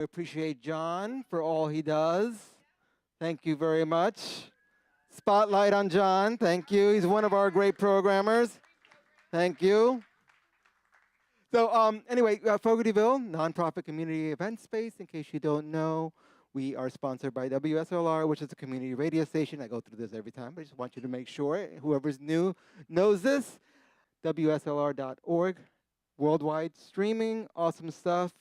We appreciate John for all he does. Thank you very much. Spotlight on John. Thank you. He's one of our great programmers. Thank you. So anyway, Fogartyville, nonprofit community event space. In case you don't know, we are sponsored by WSLR, which is a community radio station. I go through this every time, but I just want you to make sure whoever's new knows this. WSLR.org, worldwide streaming, awesome stuff.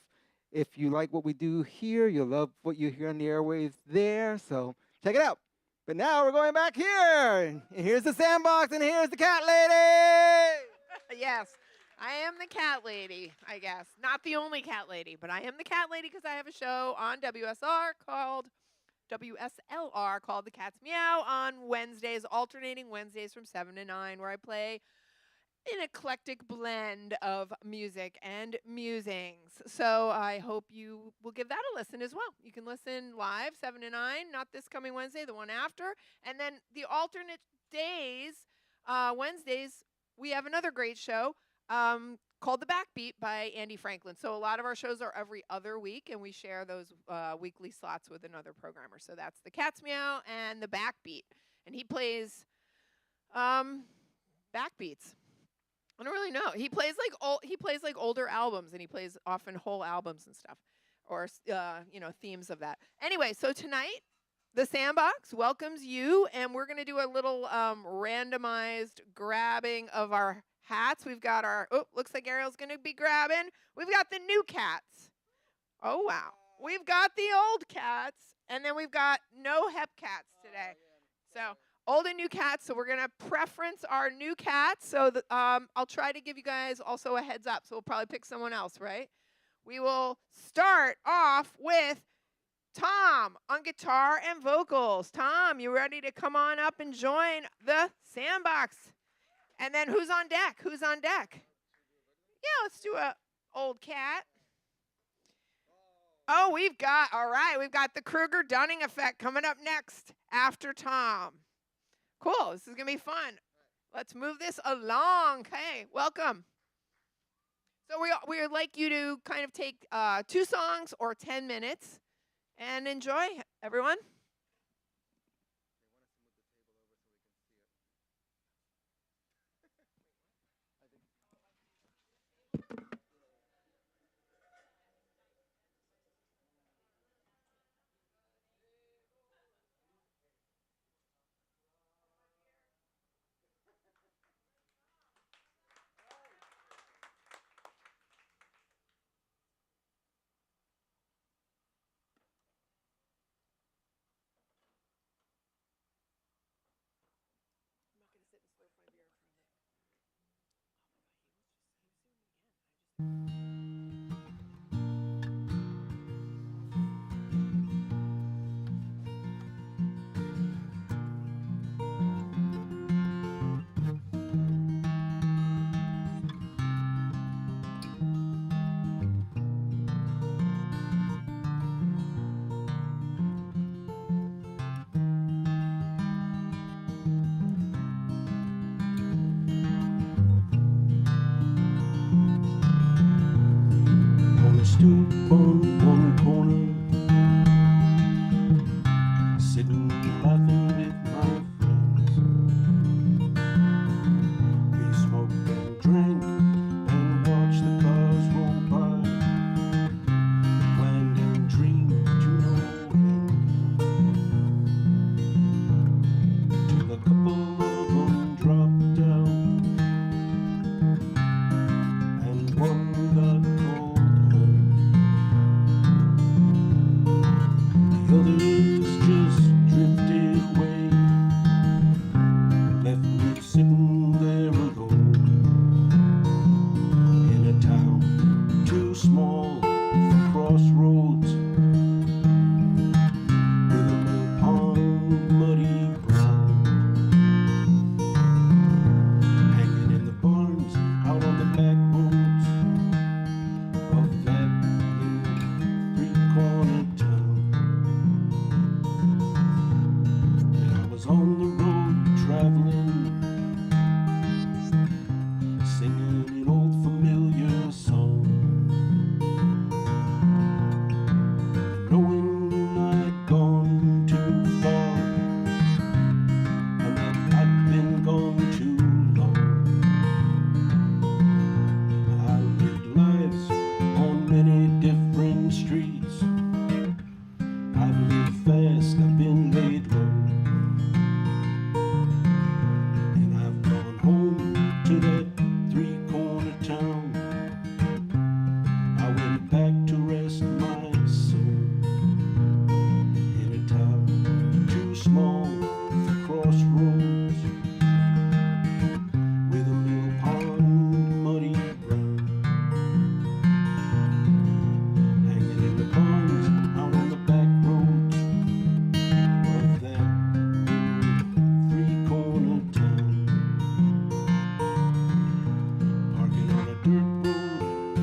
If you like what we do here, you'll love what you hear on the airwaves there. So check it out. But now we're going back here. And here's the sandbox, and here's the cat lady. Yes, I am the cat lady, I guess. Not the only cat lady, but I am the cat lady because I have a show on WSLR called The Cat's Meow on Wednesdays, alternating Wednesdays from 7 to 9, where I play an eclectic blend of music and musings. So I hope you will give that a listen as well. You can listen live 7 to 9, not this coming Wednesday, the one after. And then the alternate days, Wednesdays, we have another great show called The Backbeat by Andy Franklin. So a lot of our shows are every other week, and we share those weekly slots with another programmer. So that's The Cat's Meow and The Backbeat. And he plays backbeats. I don't really know. He plays like older albums, and he plays often whole albums and stuff, or themes of that. Anyway, so tonight the Sandbox welcomes you, and we're gonna do a little randomized grabbing of our hats. We've got looks like Ariel's gonna be grabbing. We've got the new cats. Oh wow. We've got the old cats, and then we've got no hep cats today. So. Old and new cats, so we're going to preference our new cats. So I'll try to give you guys also a heads up, so we'll probably pick someone else, right? We will start off with Tom on guitar and vocals. Tom, you ready to come on up and join the Sandbox? And then who's on deck? Who's on deck? Yeah, let's do a old cat. Oh, we've got the Kruger-Dunning effect coming up next after Tom. Cool, this is going to be fun. Let's move this along. Okay, welcome. So we would like you to kind of take 2 songs or 10 minutes and enjoy, everyone. streets. I've lived fast, I've been laid low, and I've gone home to that three-corner town. I went back to rest my soul in a town too small for crossroads, with a mill pond muddy brown, hanging in the ponds out on the back roads of that three-corner town. Parking on a dirt road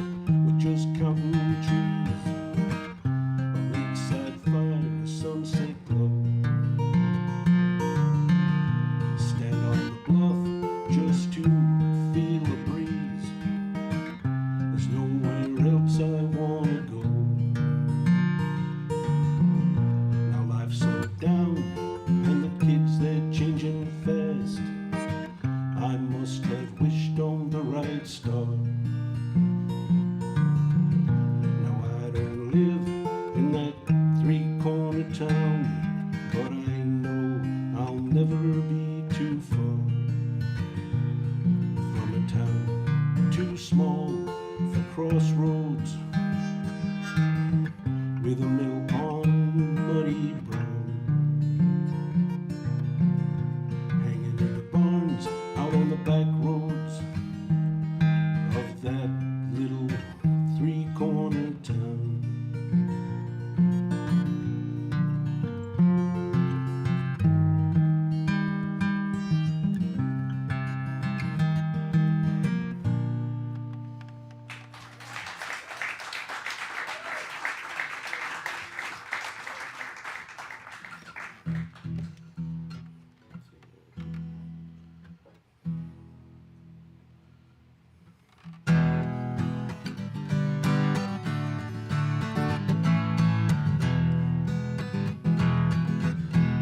with just cotton trees, a lakeside fire, a sunset glow. Stand on the bluff just to feel the breeze. There's nowhere else I wanna go. Now life's slowed down and the kids they're changing fast. I must have wished on the right star. Now I don't live in that three-corner town, but I know I'll never be too far from a town too small for crossroads, with a mill pond muddy brown, hanging in the barns out on the back roads of that little three-corner town.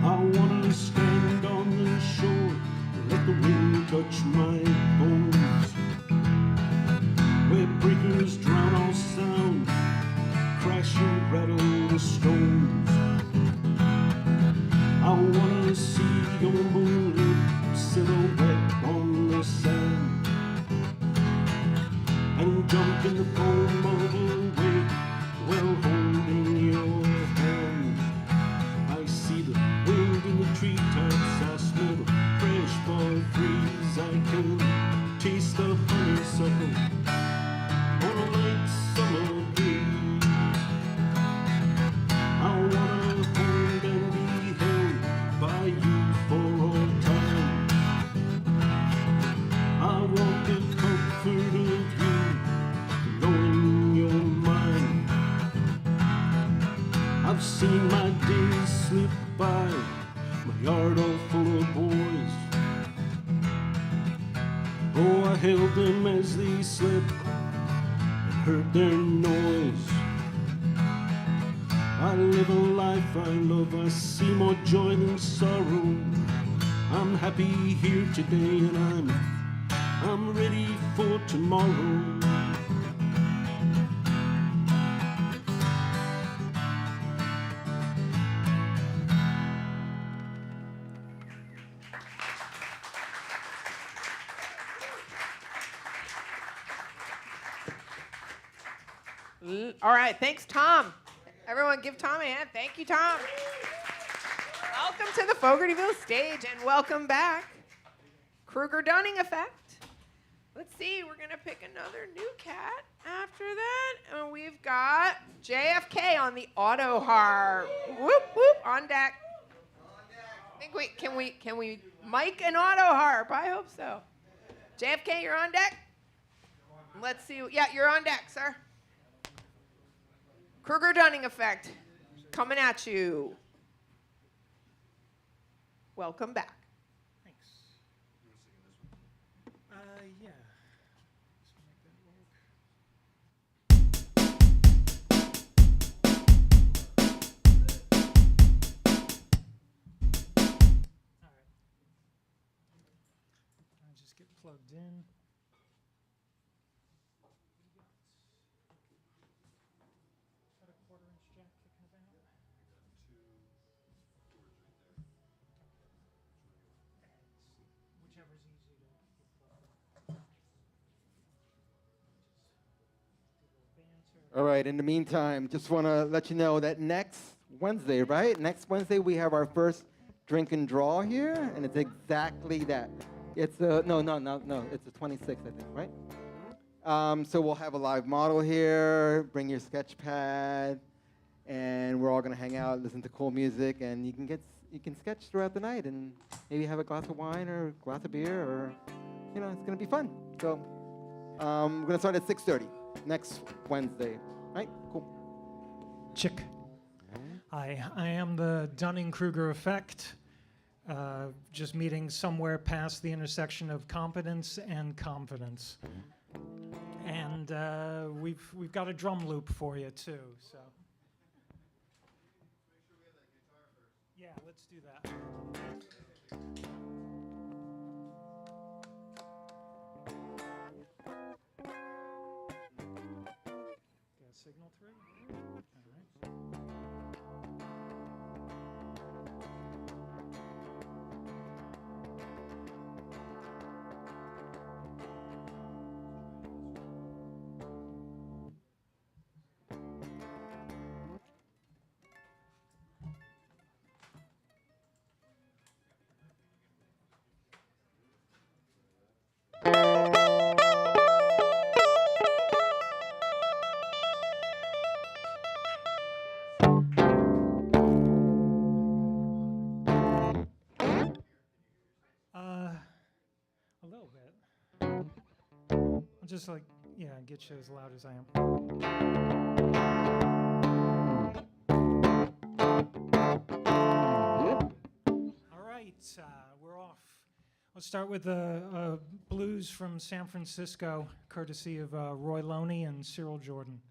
I wanna stand on the shore, let the wind touch my bones, where breakers drown all sound, crash and rattle the stones. I wanna see your moonlit silhouette on the sand, and jump in the foam of a wake while holding your hand. I see the wind in the treetops, I smell the fresh fall breeze, I can taste the honeysuckle on a late summer breeze. I wanna hold and be held by you for all time. I want the comfort of you, knowing you're mine. I've seen my days slip by, my yard all full of boys. Oh, I held them as they slept and heard their noise. I live a life I love, I see more joy than sorrow. I'm happy here today and I'm ready for tomorrow. All right, thanks, Tom. Everyone give Tom a hand. Thank you, Tom. Welcome to the Fogartyville stage and welcome back. Kruger-Dunning effect. Let's see, we're gonna pick another new cat after that. And we've got JFK on the auto harp. Whoop, whoop, on deck. I think can we mic an auto harp? I hope so. JFK, you're on deck? Let's see, yeah, you're on deck, sir. Kruger-Dunning effect, coming at you. Welcome back. Thanks. Yeah. Just make that work. All right. I'll just get plugged in. Got a quarter All right, in the meantime, just want to let you know that next Wednesday, right? Next Wednesday, we have our first drink and draw here, and it's exactly that. It's no, it's the 26th, I think, right? So we'll have a live model here. Bring your sketch pad, and we're all gonna hang out, listen to cool music, and you can sketch throughout the night, and maybe have a glass of wine or a glass of beer, or it's gonna be fun. So we're gonna start at 6:30 next Wednesday, right? Cool. Chick. Hi, I am the Dunning-Kruger effect, just meeting somewhere past the intersection of competence and confidence. And we've got a drum loop for you too. So. Yeah, let's do that. Got a signal through? All right. A little bit. I'll just get you as loud as I am. All right, we're off. Let's start with a blues from San Francisco, courtesy of Roy Loney and Cyril Jordan.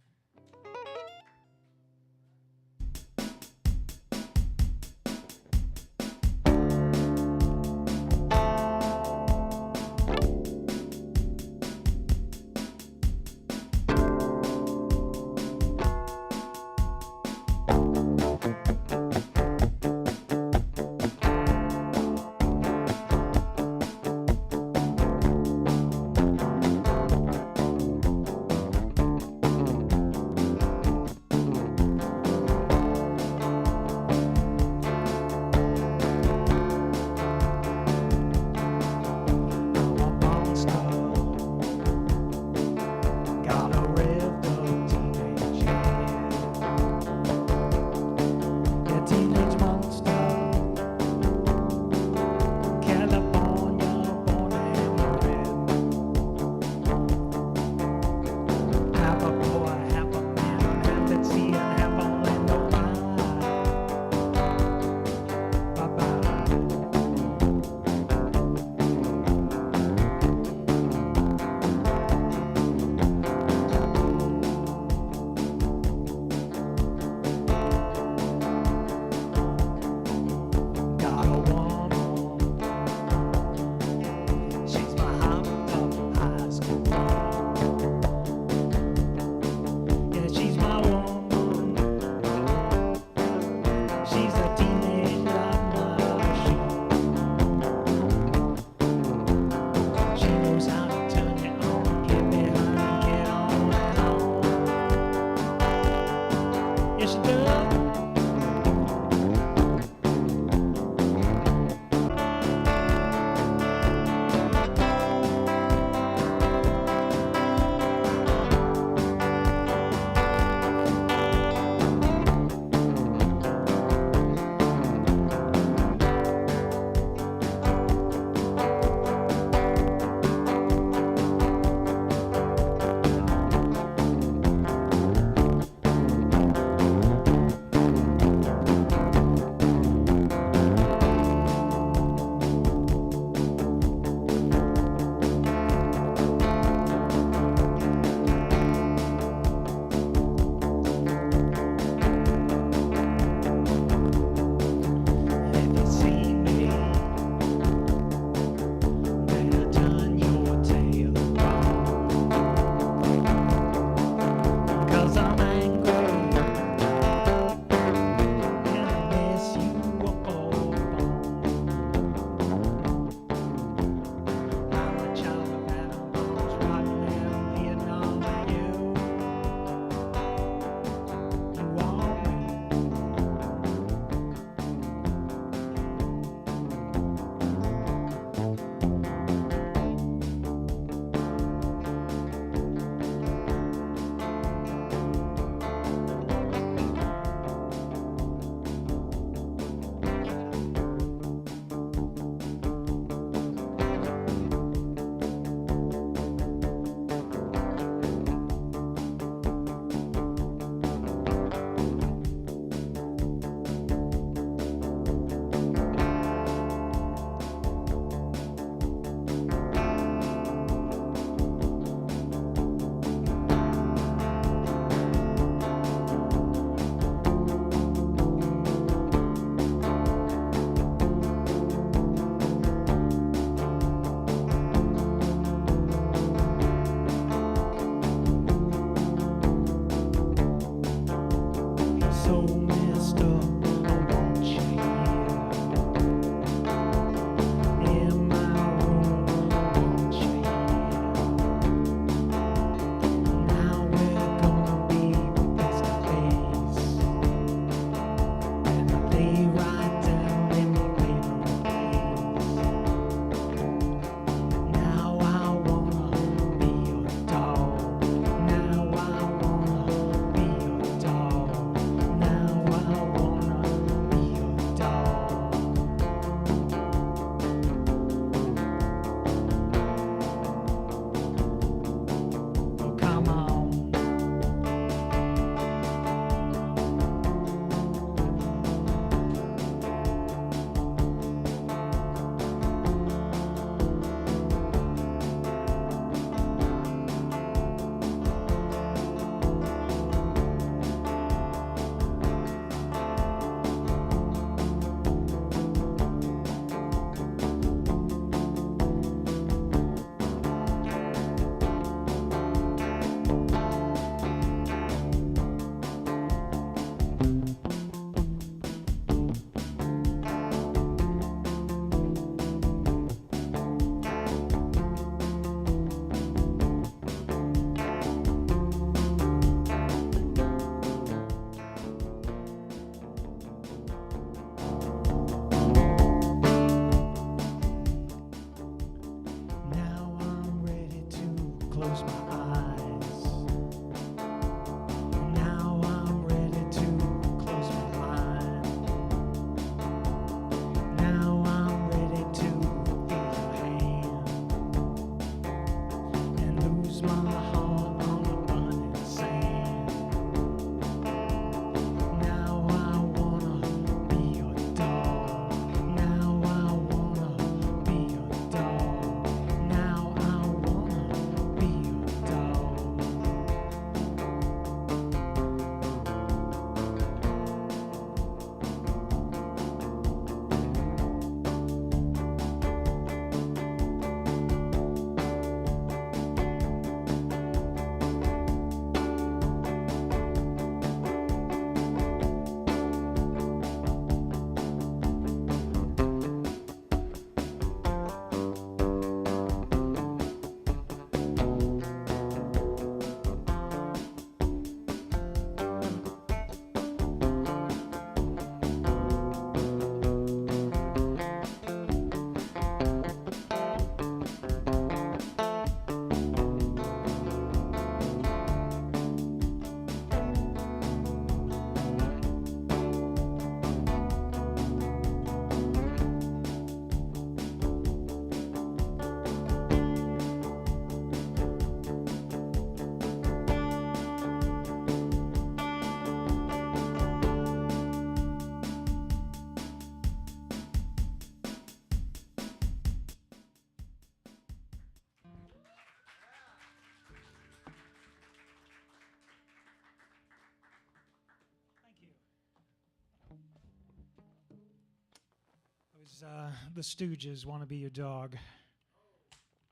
The Stooges Want to Be Your Dog.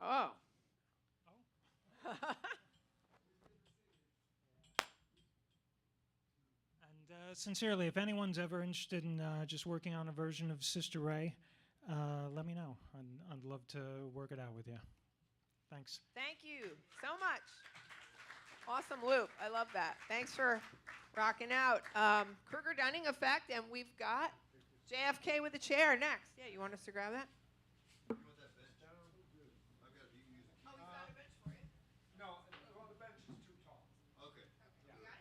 Oh. And sincerely, if anyone's ever interested in just working on a version of Sister Ray, let me know. I'd love to work it out with you. Thanks. Thank you so much. Awesome loop. I love that. Thanks for rocking out. Kruger Dunning Effect, and we've got JFK with a chair next. Yeah, you want us to grab that? Oh, he's got a bench for you. No, well, the bench is too tall. You Okay. got it? Okay.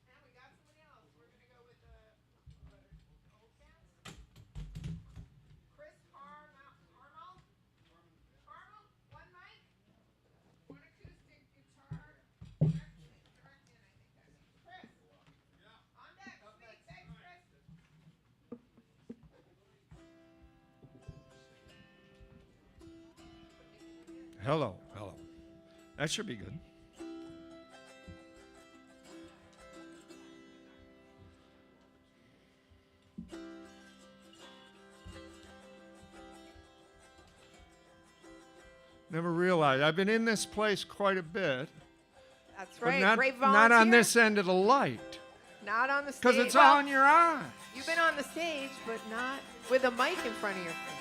And we got somebody else. We're going to go with the old cats. Chris Harmel. Harmel, one mic, one acoustic guitar. Direct in, I think that's it. Chris. Yeah. On deck. Speak. Thanks, Chris. Hello. That should be good. Never realized. I've been in this place quite a bit, That's but right. not, Great not volunteer. on this end of the light, Not on the stage. because it's Well, on your eyes. You've been on the stage, but not with a mic in front of your face.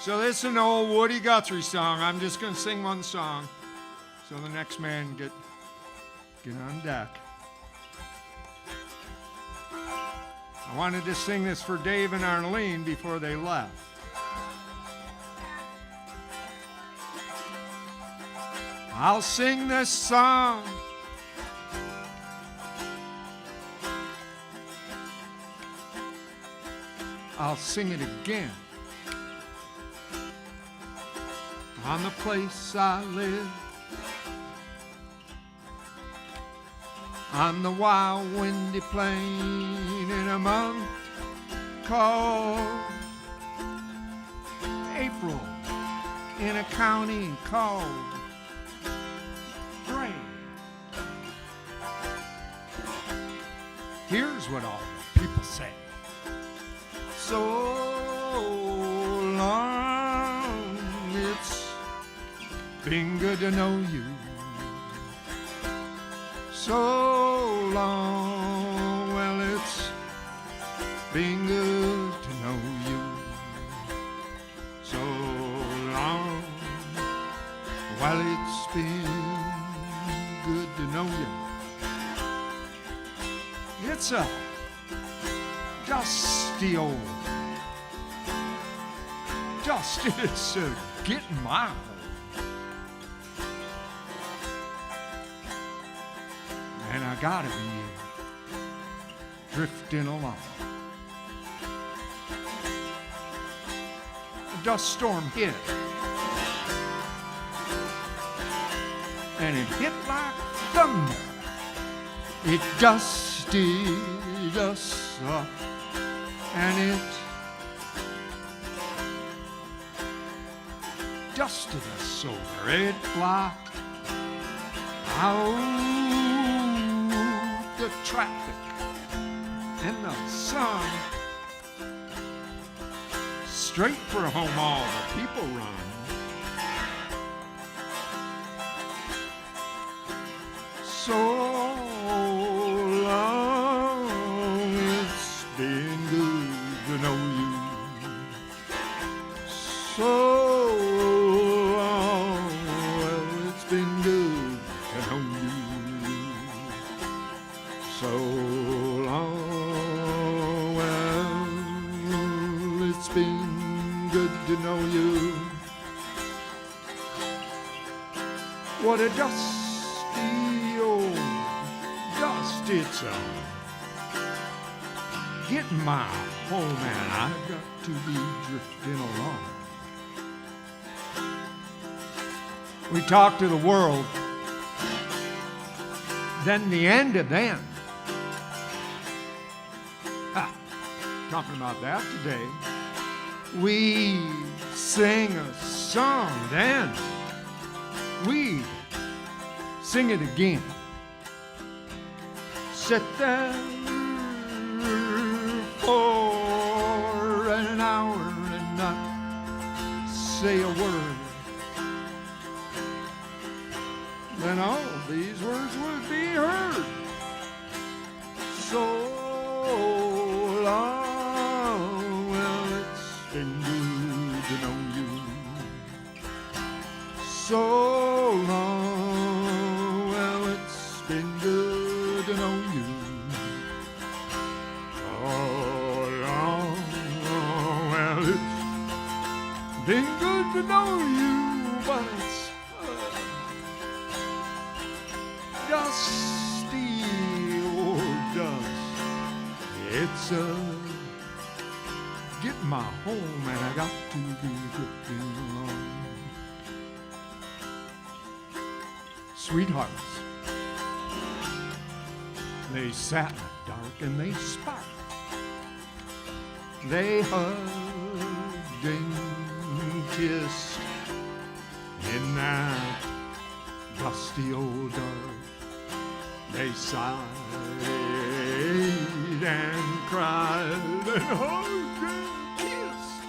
So this is an old Woody Guthrie song. I'm just going to sing one song, so the next man get on deck. I wanted to sing this for Dave and Arlene before they left. I'll sing this song. I'll sing it again. On the place I live, on the wild windy plain in a month called April, in a county called Gray. Here's what all the people say. So long, it's been good to know you. So long, well, it's been good to know you. So long, well, it's been good to know you. It's a dusty old dust is getting mild. And I gotta be drifting along. A dust storm hit, and it hit like thunder. It dusted us up, and it dusted us over. It blocked out the traffic and the sun. Straight for home all the people run. So long, it's been good to know you. So long, well, it's been good to know you. So long, well, it's been good to know you. What a dusty old dust it's on. Getting my home and I've got to be drifting along. We talk to the world, then the end of them. Talking about that today. We sing a song, then we sing it again. Sit there for say a word, then all these words would be heard. So long, well, it's been good to know you. So long, well, it's been good to know you. Oh, long, well, it's been good to know you, but it's dusty old dust. It's getting my home, and I got to be drifting along. Sweethearts, they sat in the dark and they sparked. They hugged and kissed in that dusty old dark. They sighed and cried and hugged and kissed.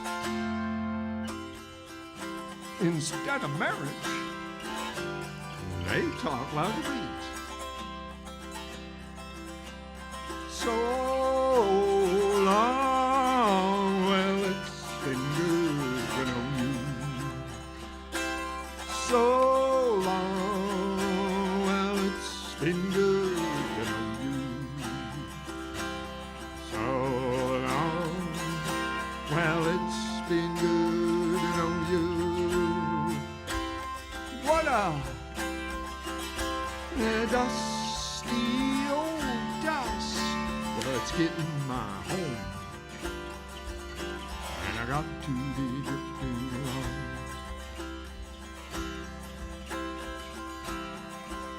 Instead of marriage, they talk like weeds. So long, well, it's been good to know you. So long, well, it's been good to know you. So long, well, it's been good to know you. What a dusty old dust, well, it's getting my home, and I got to be drifting along.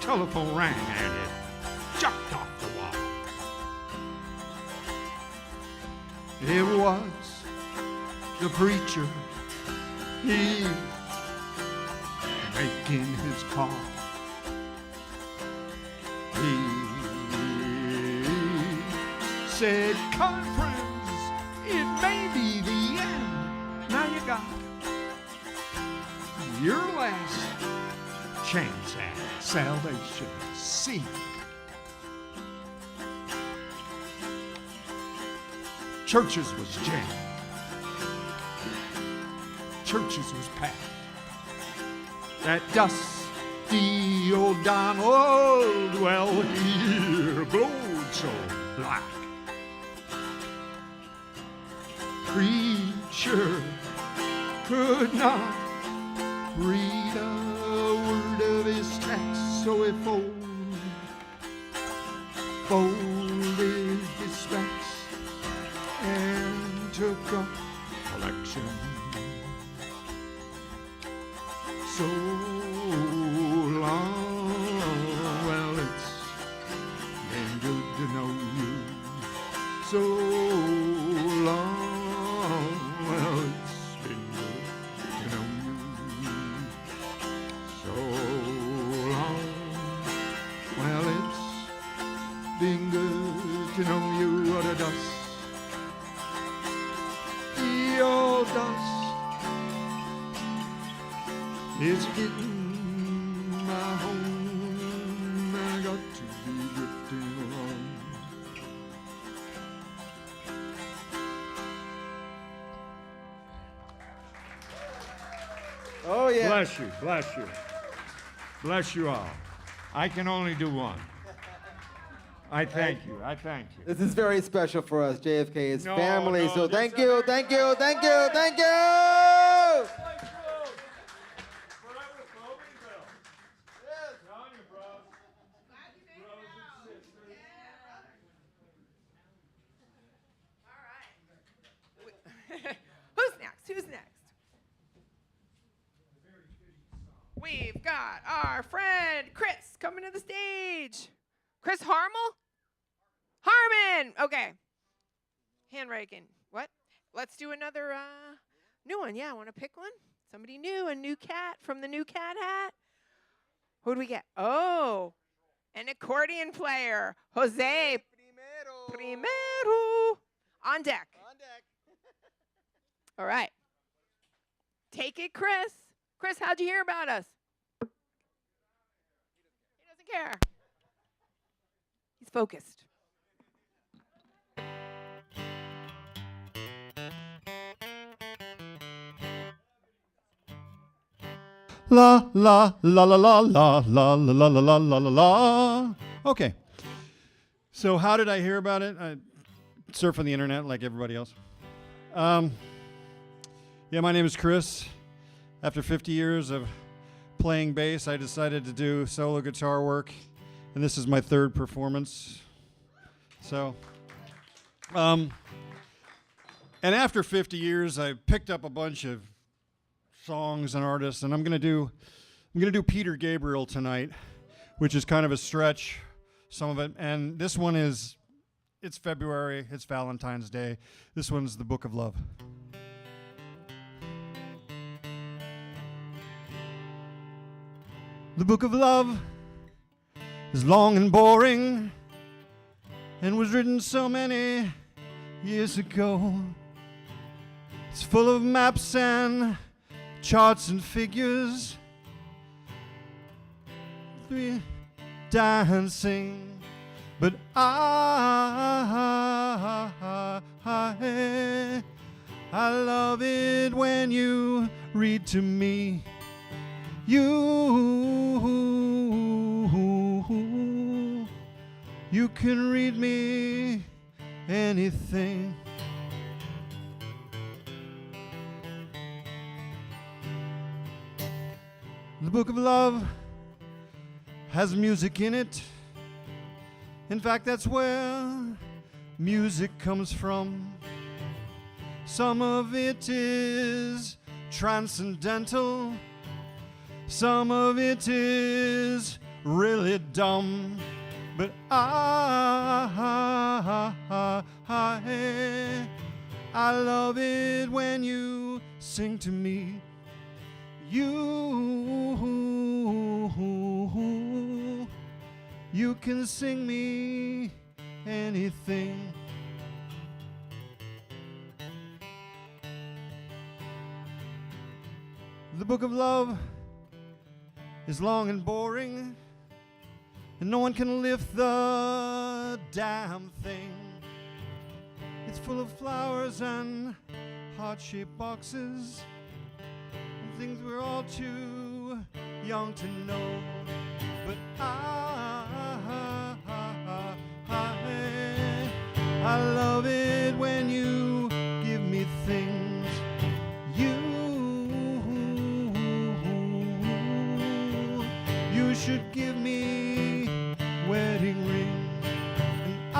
Telephone rang and it jumped off the wall. It was the preacher, he making his call. He said, conference, it may be the end. Now you got your last chance at salvation. See. Churches was jammed. Churches was packed. That dusty old Donald, well, he glowed so black. Preacher could not read a word of his text, so he folded his specs and took up collection. So long, well, it's been good to know you. So long, well, it's been good to know you. So long, well, it's been good to know you. What a dust, the old dust. It's getting my home, I got to be drifting along. Oh, yeah. Bless you, bless you. Bless you all. I can only do one. I thank you, I thank you. This is very special for us, JFK, his No, family. no, So this thank is you, very thank you, thank you, thank you. Who's next? Who's next? We've got our friend Chris coming to the stage. Chris Harmel? Harmon. Okay. Hand raising. What? Let's do another new one. Yeah, want to pick one? Somebody new, a new cat from the new cat hat. Who do we get? Oh, an accordion player, Jose Primero. On deck. On deck. All right. Take it, Chris. Chris, how'd you hear about us? He doesn't care. He's focused. La la la la la la la la la la la la la la. Okay. So how did I hear about it? I surf on the internet like everybody else. Yeah, my name is Chris. After 50 years of playing bass, I decided to do solo guitar work, and this is my third performance. So, and after 50 years, I picked up a bunch of songs and artists, and I'm gonna do Peter Gabriel tonight, which is kind of a stretch, some of it. And this one it's February, it's Valentine's Day. This one's The Book of Love. The Book of Love is long and boring and was written so many years ago. It's full of maps and charts and figures, three dancing, but I love it when you read to me. You can read me anything. The Book of Love has music in it. In fact, that's where music comes from. Some of it is transcendental. Some of it is really dumb. But I love it when you sing to me. You can sing me anything. The Book of Love is long and boring, and no one can lift the damn thing. It's full of flowers and heart-shaped boxes, and things we're all too young to know. But I love it when you give me things. You should give me wedding rings. And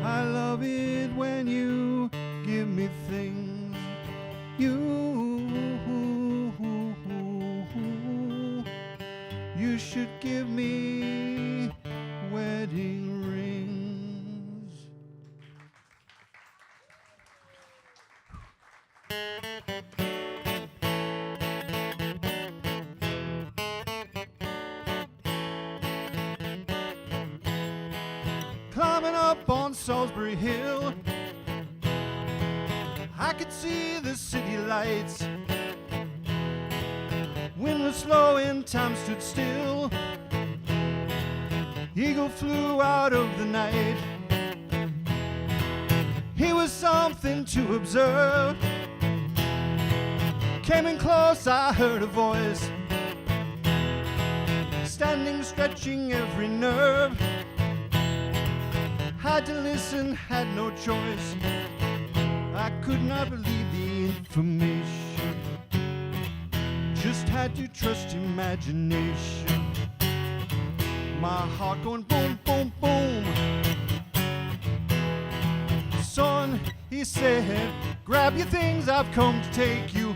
I love it when you give me things. You should give me wedding rings. Climbing up on Salisbury Hill, I could see the city lights. Wind was slow and time stood still. Eagle flew out of the night. He was something to observe. Came in close, I heard a voice, standing, stretching every nerve. Had to listen, had no choice. I could not believe the information. Just had to trust imagination. My heart going boom, boom, boom. Son, he said, grab your things, I've come to take you.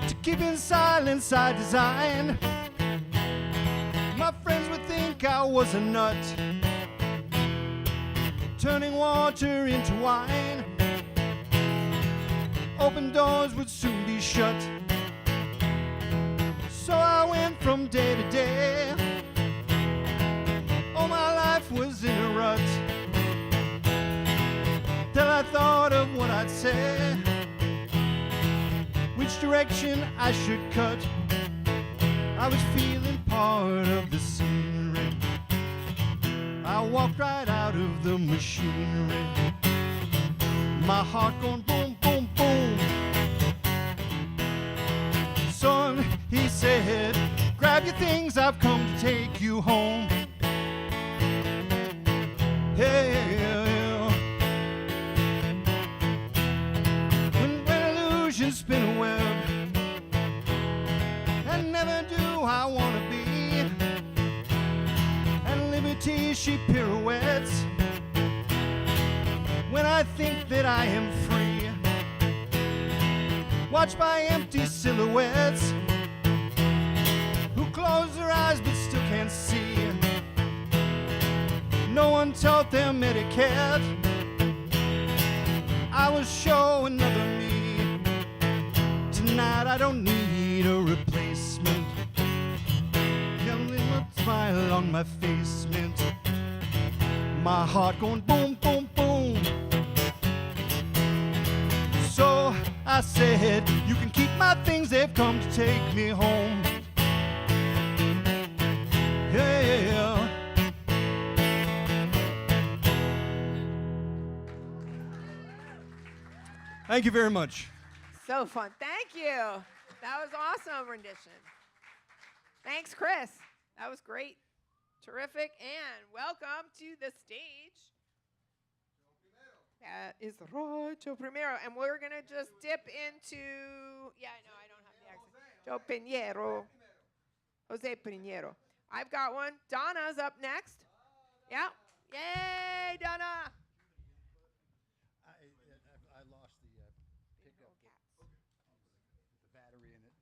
To keep in silence I designed. My friends would think I was a nut, turning water into wine. Open doors would soon be shut. So I went from day to day. All my life was in a rut, till I thought of what I'd say, which direction I should cut. I was feeling part of the scenery. I walked right out of the machinery. My heart going boom, boom, boom. Son, he said, grab your things, I've come to take you home. Yeah. When illusions spin a web, I never do I want to be. And liberty, she pirouettes when I think that I am free. Watched by empty silhouettes who close their eyes but still can't see. No one taught them etiquette. I will show another me. Tonight I don't need a replacement. Only a smile on my face meant my heart going boom, boom, boom. So I said, you can keep my things, they've come to take me home. Yeah. Thank you very much. So fun. Thank you. That was awesome rendition. Thanks, Chris. That was great. Terrific. And welcome to the stage. That is right, Joe Primero. And we're going to just dip into, yeah, I know, I don't have the accent. Joe Pinheiro. Jose Pinheiro. I've got one. Donna's up next. Yeah. Yay, Donna. I lost the pickup with the battery in it.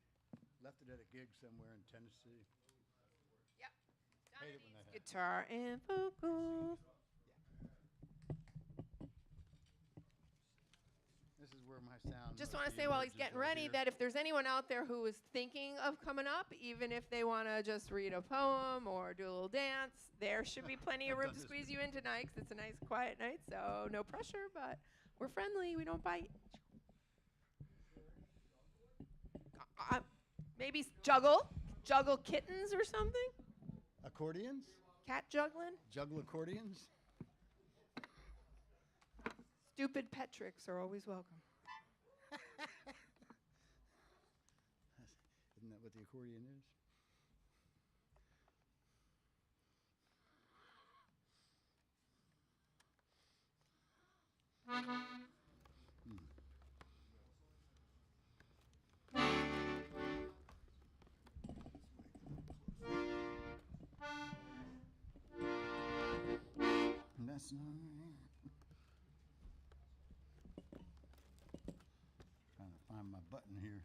Left it at a gig somewhere in Tennessee. Yep. Donna Hate it when needs that happens. guitar and vocals. This is where my sound. Just mostly want to say while he's emerges getting right ready here. that if there's anyone out there who is thinking of coming up, even if they want to just read a poem or do a little dance, there should be plenty of I've room done to this squeeze you in tonight 'cause it's a nice quiet night, so no pressure, but we're friendly. We don't bite. Maybe juggle kittens or something. Accordions? Cat juggling. Juggle accordions? Stupid pet tricks are always welcome. Isn't that what the accordion is? That's not right. Trying to find my button here.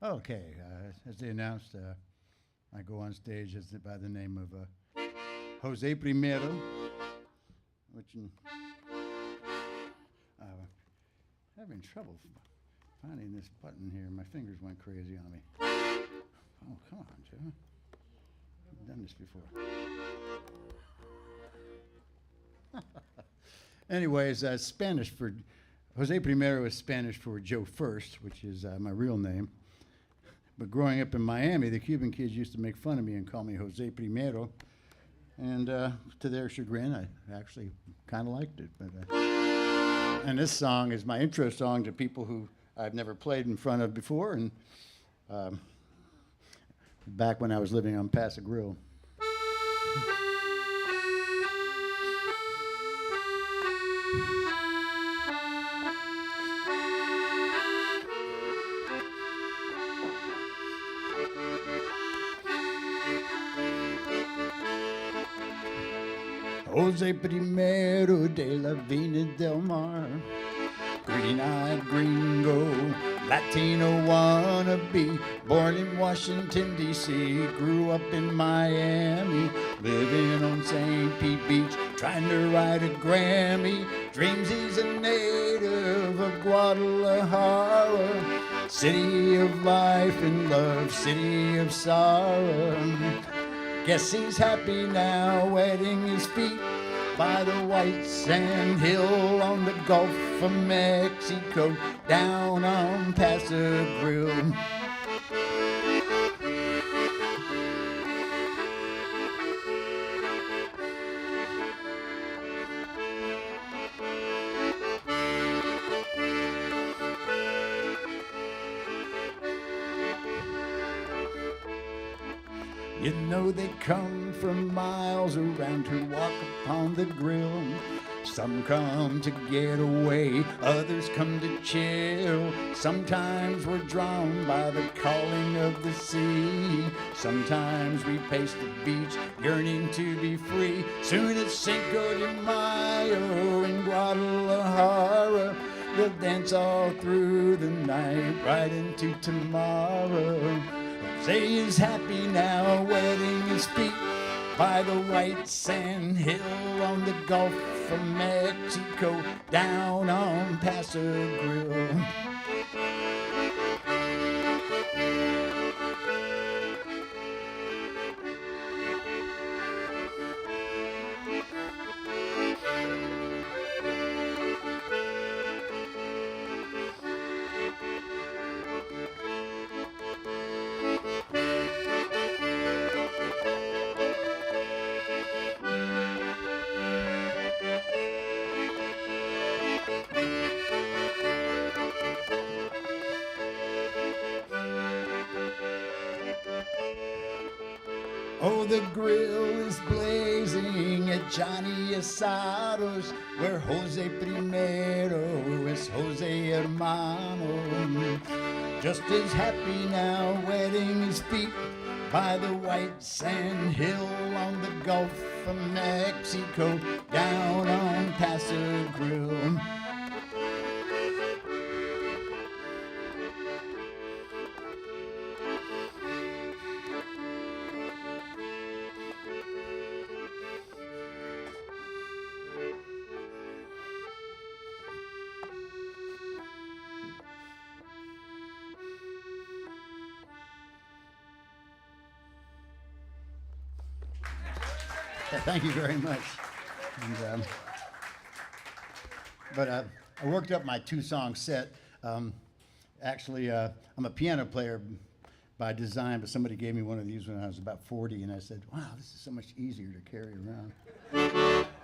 Okay, as they announced, I go on stage by the name of Jose Primero, which having trouble finding this button here. My fingers went crazy on me. Oh, come on, Joe. I've done this before. Anyways, Spanish for Jose Primero is Spanish for Joe First, which is my real name. But growing up in Miami, the Cuban kids used to make fun of me and call me Jose Primero. And to their chagrin, I actually kind of liked it. But and this song is my intro song to people who I've never played in front of before, and back when I was living on Paso Grill. Jose Primero de la Vina del Mar, green-eyed gringo, Latino wannabe, born in Washington, D.C., grew up in Miami, living on St. Pete Beach, trying to write a Grammy, dreams he's a native of Guadalajara, city of life and love, city of sorrow. Guess he's happy now, wetting his feet by the white sand hill on the Gulf of Mexico, down on Paso Grill. You know they come from miles around to walk upon the grill. Some come to get away, others come to chill. Sometimes we're drawn by the calling of the sea. Sometimes we pace the beach, yearning to be free. Soon as Cinco de Mayo in Guadalajara, we'll dance all through the night, right into tomorrow. Jose is happy now, wetting his feet by the white sand hill on the Gulf of Mexico, down on Paso Grill. Oh, the grill is blazing at Johnny Asados, where Jose Primero is Jose Hermano. Just as happy now, wetting his feet by the white sand hill on the Gulf of Mexico, down on Paso Grill. Thank you very much. And, I worked up my two-song set. Actually, I'm a piano player by design, but somebody gave me one of these when I was about 40, and I said, wow, this is so much easier to carry around.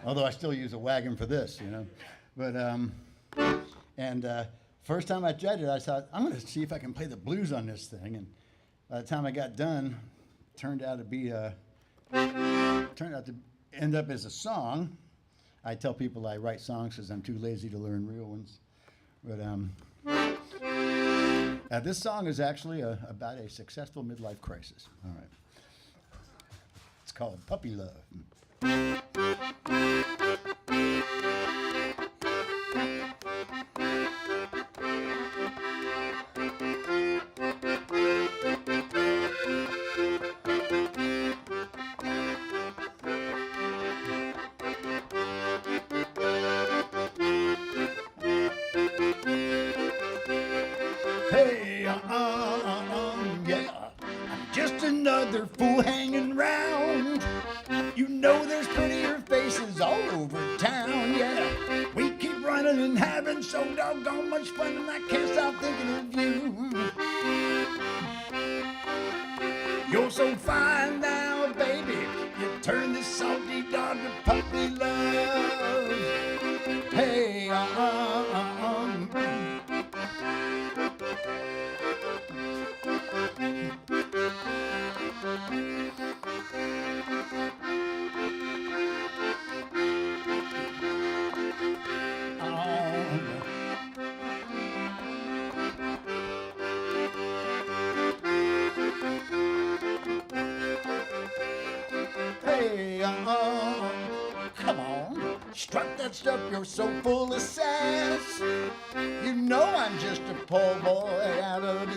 Although I still use a wagon for this, you know. But, first time I tried it, I thought, I'm going to see if I can play the blues on this thing. And by the time I got done, it turned out to end up as a song. I tell people I write songs because I'm too lazy to learn real ones. But this song is actually about a successful midlife crisis. All right. It's called Puppy Love. Hey, yeah, I'm just another fool hanging round. You know there's prettier faces all over town, yeah. We keep running and having so doggone much fun, and I can't stop thinking of you. You're so fine now, baby. You turn this salty dog to puppy love. Hey, Hey, come on, strut that stuff, you're so full of sass. You know I'm just a poor boy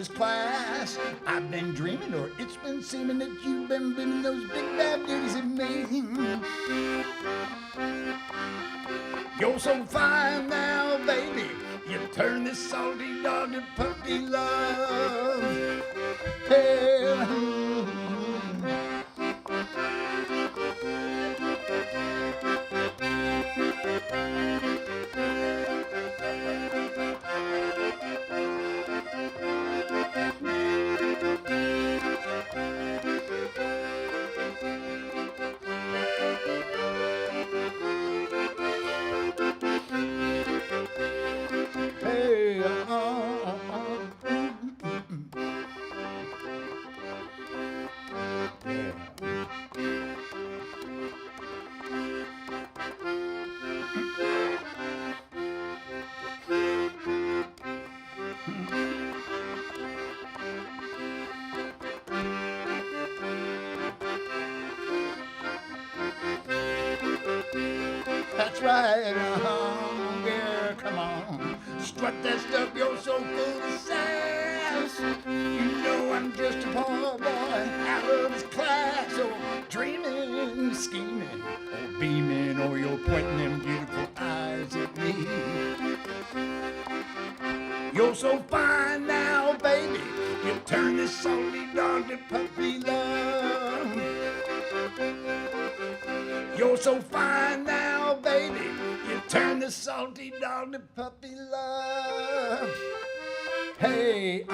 his class. I've been dreaming, or it's been seeming that you've been bending those big bad duties of me. You're so fine now, baby. You turn this salty dog to puppy love. Hey. Hey, that's right, yeah, come on. Strut that stuff, you're so full of sass. You know I'm just a poor boy out of his class. Oh, dreaming, scheming, or beaming, or you're pointing them beautiful eyes at me. You're so fine now, baby. You turn this salty dog to puppy love. You're so fine now, baby. You turn the salty dog to puppy love. Hey,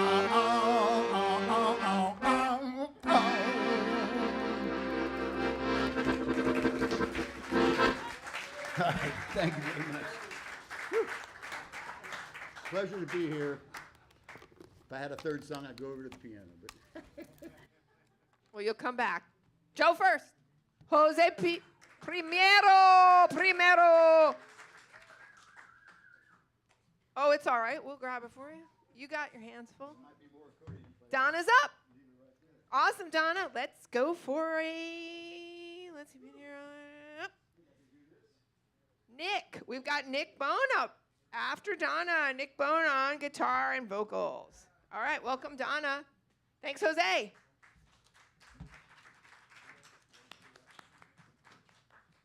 Thank you very much. Whew. Pleasure to be here. If I had a third song, I'd go over to the piano. But Well, you'll come back. Joe first. Jose Primero. Oh, it's all right. We'll grab it for you. You got your hands full. Donna's up. Awesome, Donna. Let's go for let's see. Nick. We've got Nick Bone up after Donna. Nick Bone on guitar and vocals. All right, welcome, Donna. Thanks, Jose.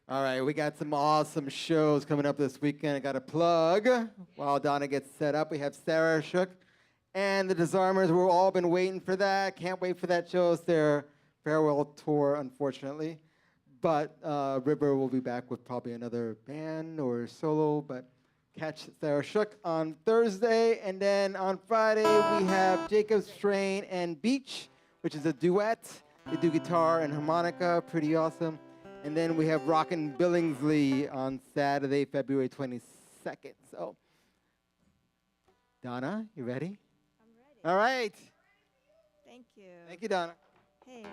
All right, we got some awesome shows coming up this weekend. I got a plug while Donna gets set up. We have Sarah Shook and the Disarmers. We've all been waiting for that. Can't wait for that show. It's their farewell tour, unfortunately. But River will be back with probably another band or solo. But catch Sarah Shook on Thursday. And then on Friday, we have Jacob Strain and Beach, which is a duet. They do guitar and harmonica. Pretty awesome. And then we have Rockin' Billingsley on Saturday, February 22nd. So, Donna, you ready? I'm ready. All right. Thank you. Thank you, Donna. Hey,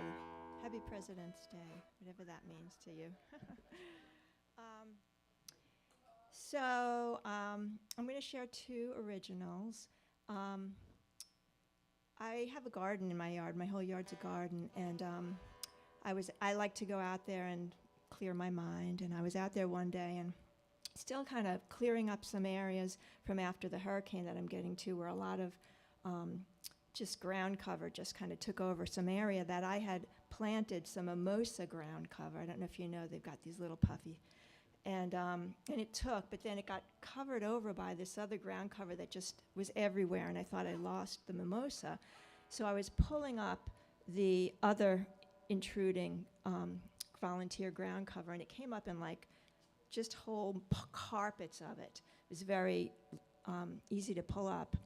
happy President's Day, whatever that means to you. I'm going to share two originals. I have a garden in my yard. My whole yard's a garden, and I like to go out there and clear my mind. And I was out there one day and still kind of clearing up some areas from after the hurricane that I'm getting to, where a lot of just ground cover just kind of took over some area that I had planted some mimosa ground cover. I don't know if you know, they've got these little puffy. And it took, but then it got covered over by this other ground cover that just was everywhere, and I thought I lost the mimosa. So I was pulling up the other intruding volunteer ground cover, and it came up in like just whole carpets of it. It was very easy to pull up.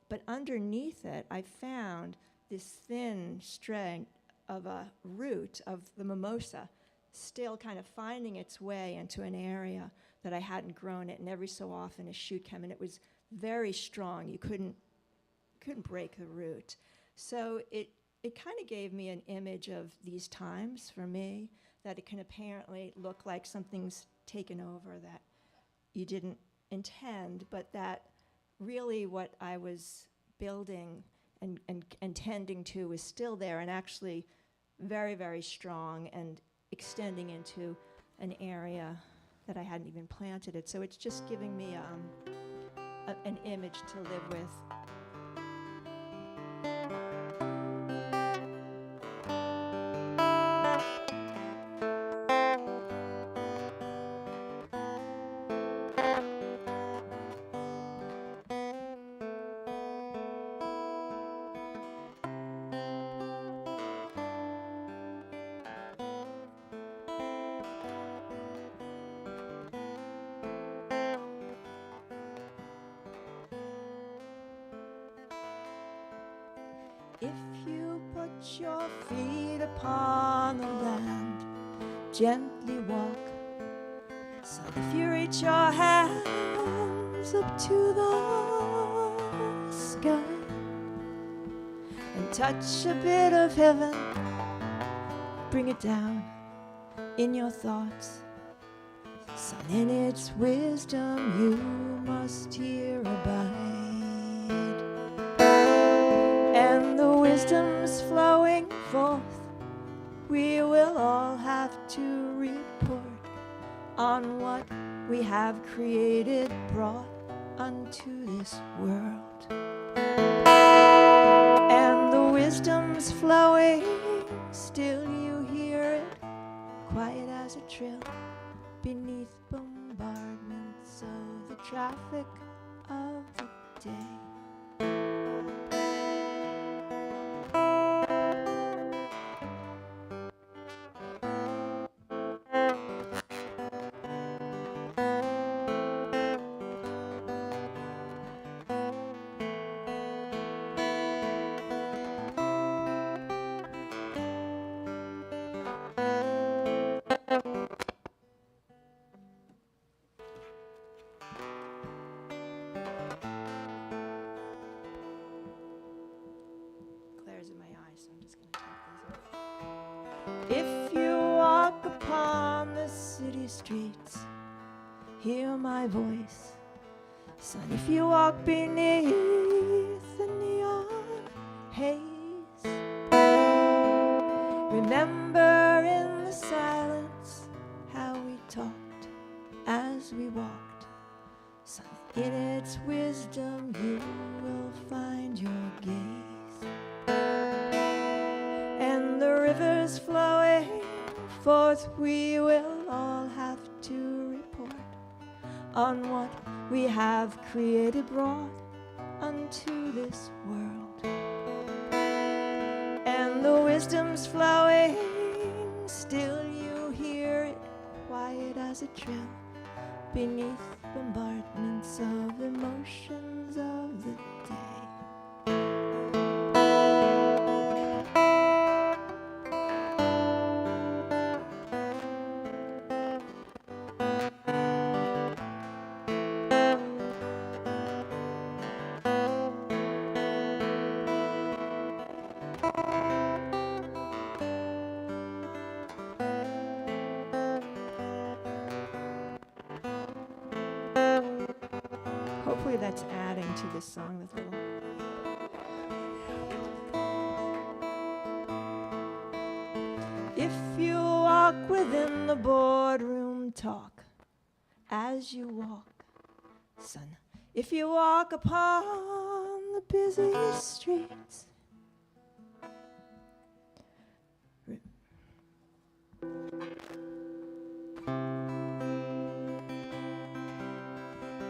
But underneath it, I found this thin strand of a root of the mimosa still kind of finding its way into an area that I hadn't grown it, and every so often a shoot came, and it was very strong. You couldn't break the root. So it kind of gave me an image of these times for me, that it can apparently look like something's taken over that you didn't intend, but that really what I was building and tending to was still there, and actually very, very strong and extending into an area that I hadn't even planted it. So it's just giving me an image to live with. If you put your feet upon the land, gently walk. Son, if you reach your hands up to the sky and touch a bit of heaven, bring it down in your thoughts. Son, in its wisdom you must here abide. And the wisdom's flowing forth, we will all have to report on what we have created, brought unto this world. And the wisdom's flowing, still you hear it, quiet as a trill, beneath bombardments of the traffic of the day. Glares in my eyes, so I'm just going to take these off. If you walk upon the city streets, hear my voice. Son, if you walk beneath the neon haze, remember in the silence how we talked as we walked. Son, in its wisdom you will find your gaze. And the rivers flowing forth, we will all have to report on what we have created, brought unto this world. And the wisdom's flowing, still you hear it, quiet as a trill, beneath bombardments of emotions of the day. Hopefully that's adding to this song with little. If you walk within the boardroom, talk as you walk, son. If you walk upon the busy streets,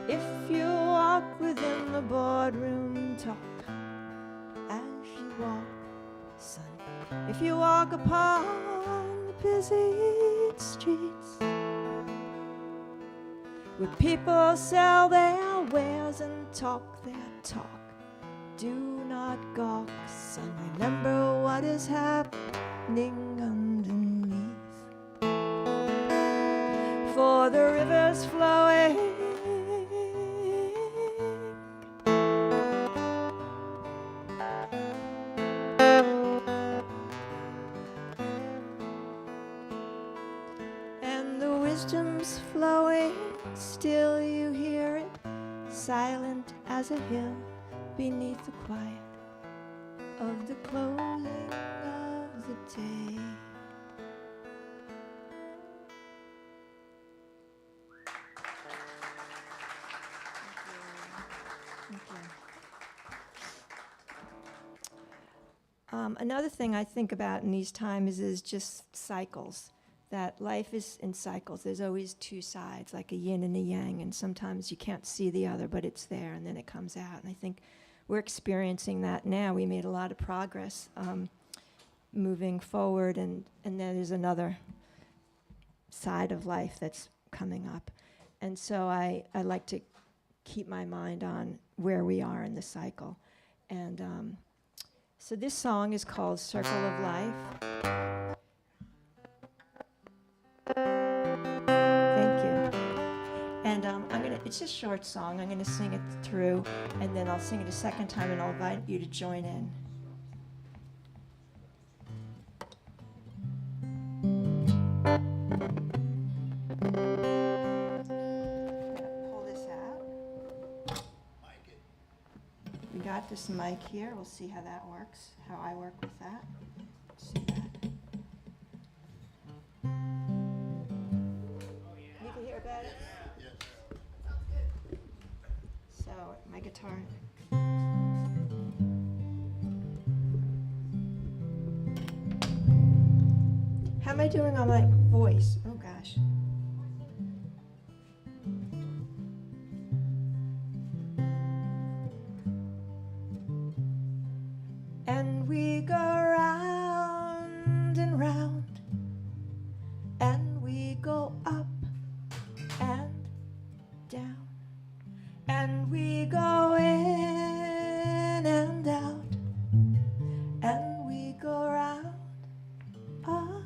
if you walk within the boardroom, talk as you walk, son. If you walk upon the busy streets, where people sell their wares and talk their talk, do not gawk, son. Remember what is happening underneath. For the river's flowing, and the wisdom's flowing, still you hear it, silent as a hill, beneath the quiet of the closing of the day. Another thing I think about in these times is just cycles. That life is in cycles. There's always two sides, like a yin and a yang, and sometimes you can't see the other, but it's there, and then it comes out. And I think we're experiencing that now. We made a lot of progress moving forward, and then there's another side of life that's coming up. And so I like to keep my mind on where we are in the cycle. And So this song is called Circle of Life. Thank you. And it's a short song. I'm gonna sing it through, and then I'll sing it a second time, and I'll invite you to join in. Pull this out. We got this mic here. We'll see how that works, how I work with that. See that? You can hear better? So, my guitar. How am I doing on my voice? Oh gosh. And we go round and round, and we go up and down, and we go in and out, and we go round about,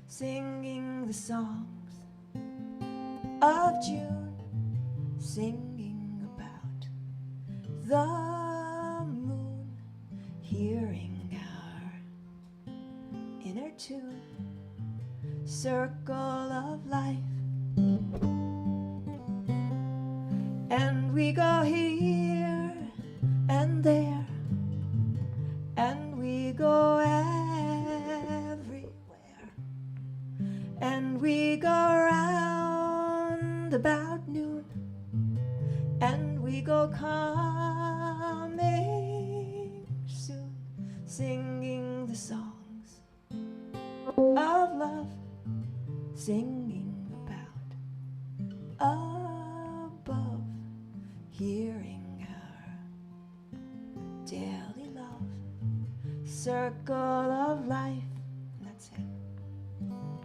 singing the songs of June, singing about the moon, hearing our inner tune, circle of life. And we go here and there, and we go everywhere, and we go round about noon, and we go coming soon, singing the songs of love, singing about above, hearing our daily love, circle of life. And that's it.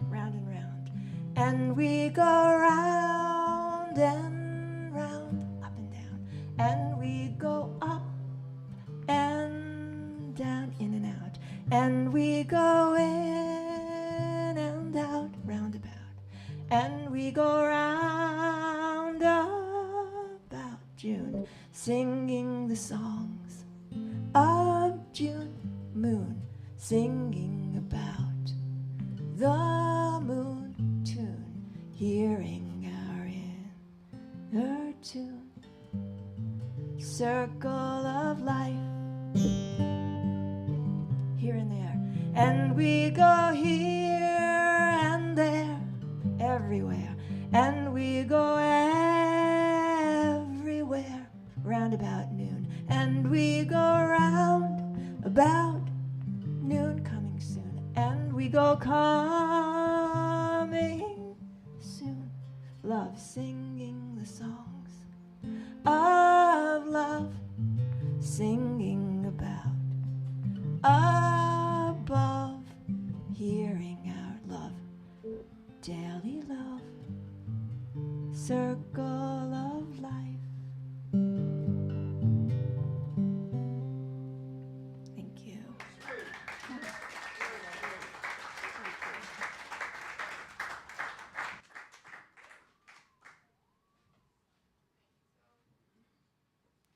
Round and round. And we go round and round, up and down. And we go up and down, in and out. And we go in and out, roundabout. And we go round about June, singing the songs of June, moon, singing about the moon tune, hearing our inner tune, circle of life, here and there, and we go here and there, everywhere, and we go everywhere, round about noon, and we go round about noon, coming soon, and we go coming soon, love, singing the songs of love, singing about above, hearing out love, daily love, circle of life. Thank you.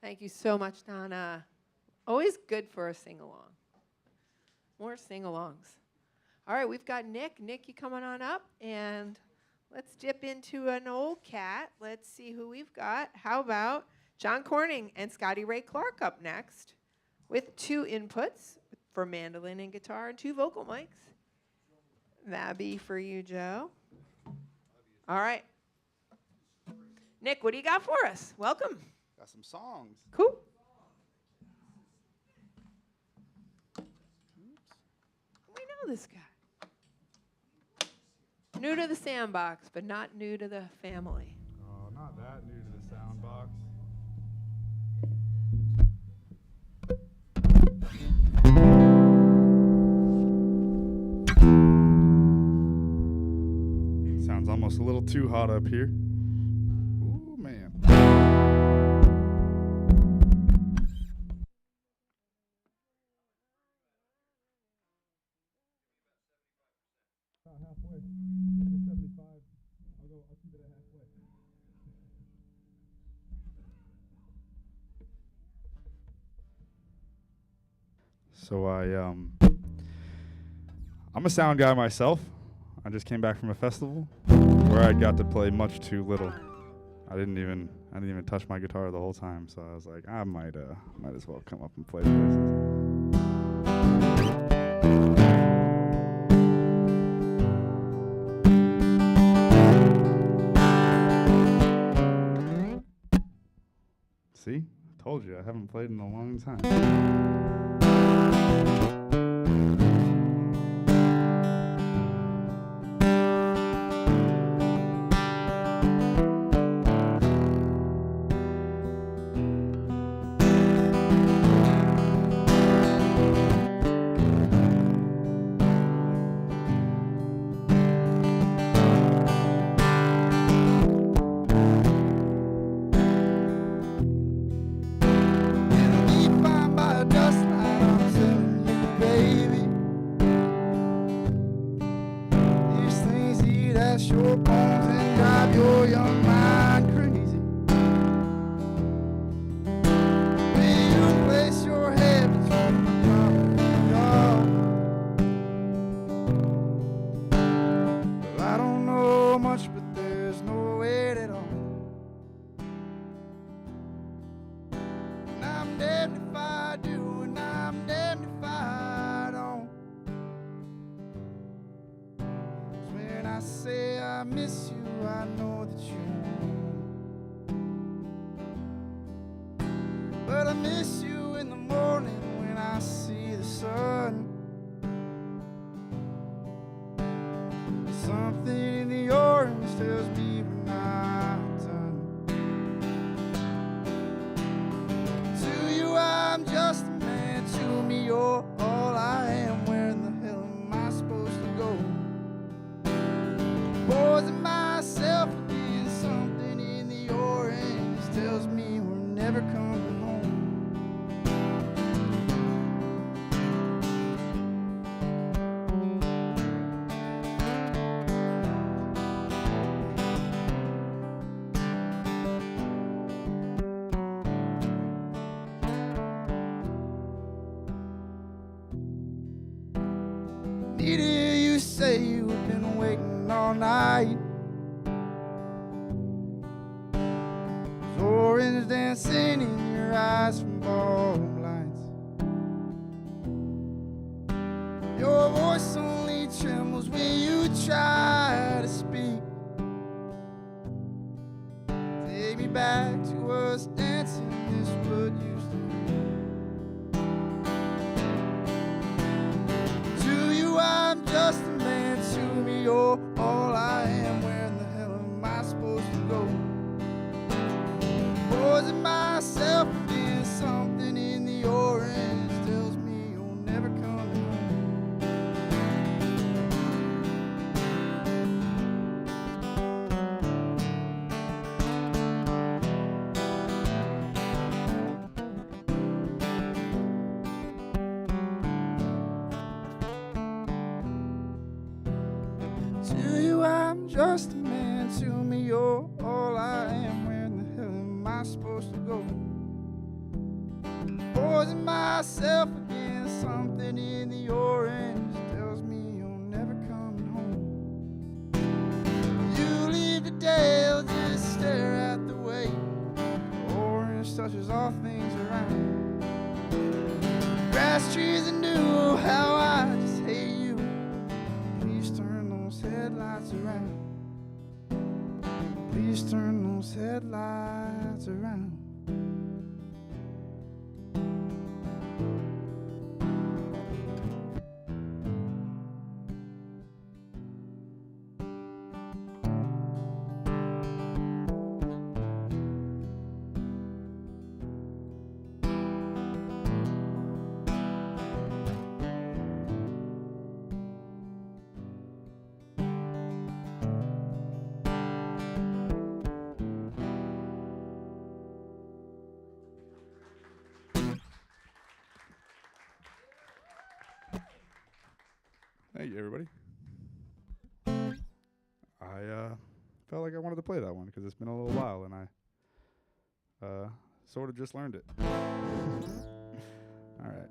Thank you so much, Donna. Always good for a sing-along. More sing-alongs. All right, we've got Nick. Nick, you coming on up? And let's dip into an old cat. Let's see who we've got. How about John Corning and Scotty Ray Clark up next with 2 inputs for mandolin and guitar and 2 vocal mics. That'd be for you, Joe. All right. Nick, what do you got for us? Welcome. Got some songs. Cool. We know this guy. New to the Sandbox, but not new to the family. Oh, not that new to the Soundbox. Sounds almost a little too hot up here. Ooh, man. halfway. This is 75. I'll keep it at halfway. So I'm a sound guy myself. I just came back from a festival where I got to play much too little. I didn't even touch my guitar the whole time, so I was like, I might as well come up and play places. See? Told you, I haven't played in a long time. Your bones and drive your young mind crazy. Will you place your head between my arms? Well, I don't know much, but there's no weight at all. And I'm damned if I do, and I'm damned if I don't. 'Cause when I say I miss you, I know that you won't. But I miss you in the morning when I see the sun. Something in the orange tells me we're not done. To you I'm just a man, to me you're all I am. Where in the hell am I supposed to go? Poison myself again, something in the orange tells me we're never coming home. Need to hear you say you've been waiting all night. There's orange dancing in your eyes from ballroom lights. Your voice only trembles when you try to speak. Take me back to us dancing this wood used to be. To you I'm just a man, to me you're all I am. Where in the hell am I supposed to go? Poison myself again, something in the orange tells me you'll never come home. To you I'm just a man, to me you're all I am. Where in the hell am I supposed to go? Poison myself again, something in the orange tells me you're never coming home. You leave today, I'll just stare at the way the orange touches all things around. Grass, trees, and new, how I just hate you. Please turn those headlights around. Please turn those headlights around. Thank you, everybody. felt like I wanted to play that one because it's been a little while and I sort of just learned it. All right.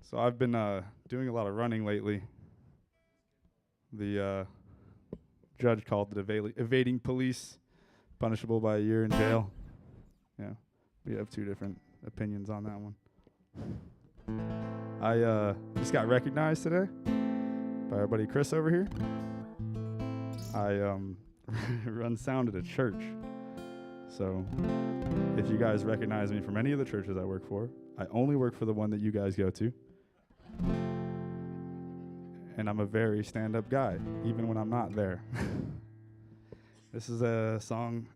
So I've been doing a lot of running lately. The judge called it evading police, punishable by a year in jail. Yeah, we have two different opinions on that one. I just got recognized today by our buddy Chris over here. I run sound at a church. So if you guys recognize me from any of the churches I work for, I only work for the one that you guys go to. And I'm a very stand-up guy, even when I'm not there. This is a song,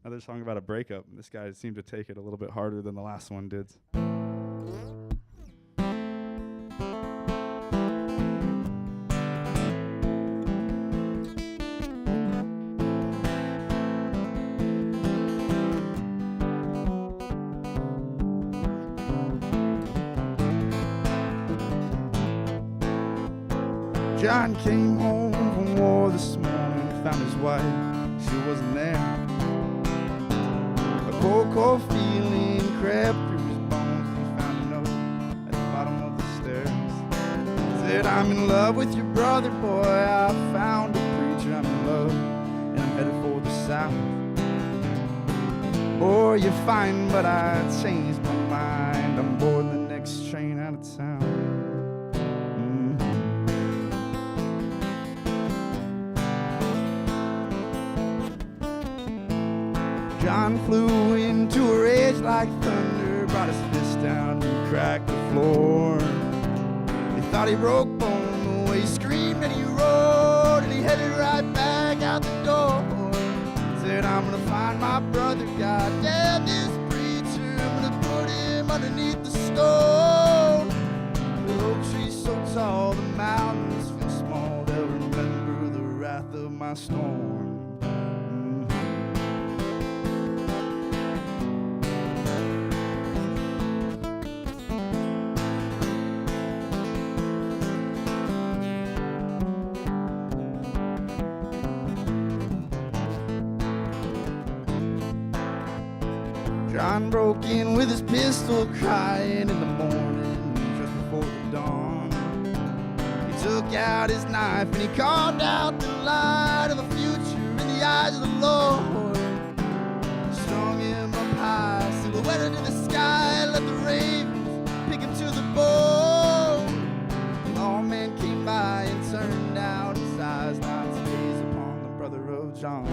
another song about a breakup. This guy seemed to take it a little bit harder than the last one did. John came home from war this morning, found his wife, she wasn't there. A cold feeling crept through his bones, he found a note at the bottom of the stairs. Said, I'm in love with your brother, boy, I found a preacher, I'm in love, and I'm headed for the south. Boy, you're fine, but I changed my mind, I'm boarding the next train out of town. John flew into a rage like thunder, brought his fist down and cracked the floor. He thought he broke bone, the way he screamed and he roared, and he headed right back out the door. Said, I'm gonna find my brother, goddamn this preacher, I'm gonna put him underneath the stone. The oak tree's so tall, the mountains feel small, they'll remember the wrath of my storm. John broke in with his pistol, crying in the morning, just before the dawn. He took out his knife and he carved out the light of the future in the eyes of the Lord. Strung him up high, silhouetted in the sky, let the ravens pick him to the bone. The lawman came by and turned down his eyes, not to gaze upon the brother of John.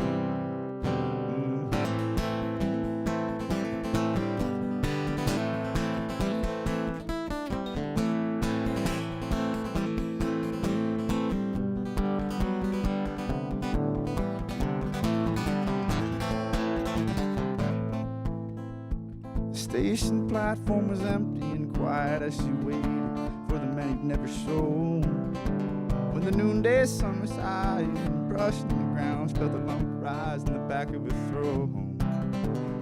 Station platform was empty and quiet as she waited for the man he'd never shown. When the noonday sun was high and brushed in the ground, she felt a lump rise in the back of her throat.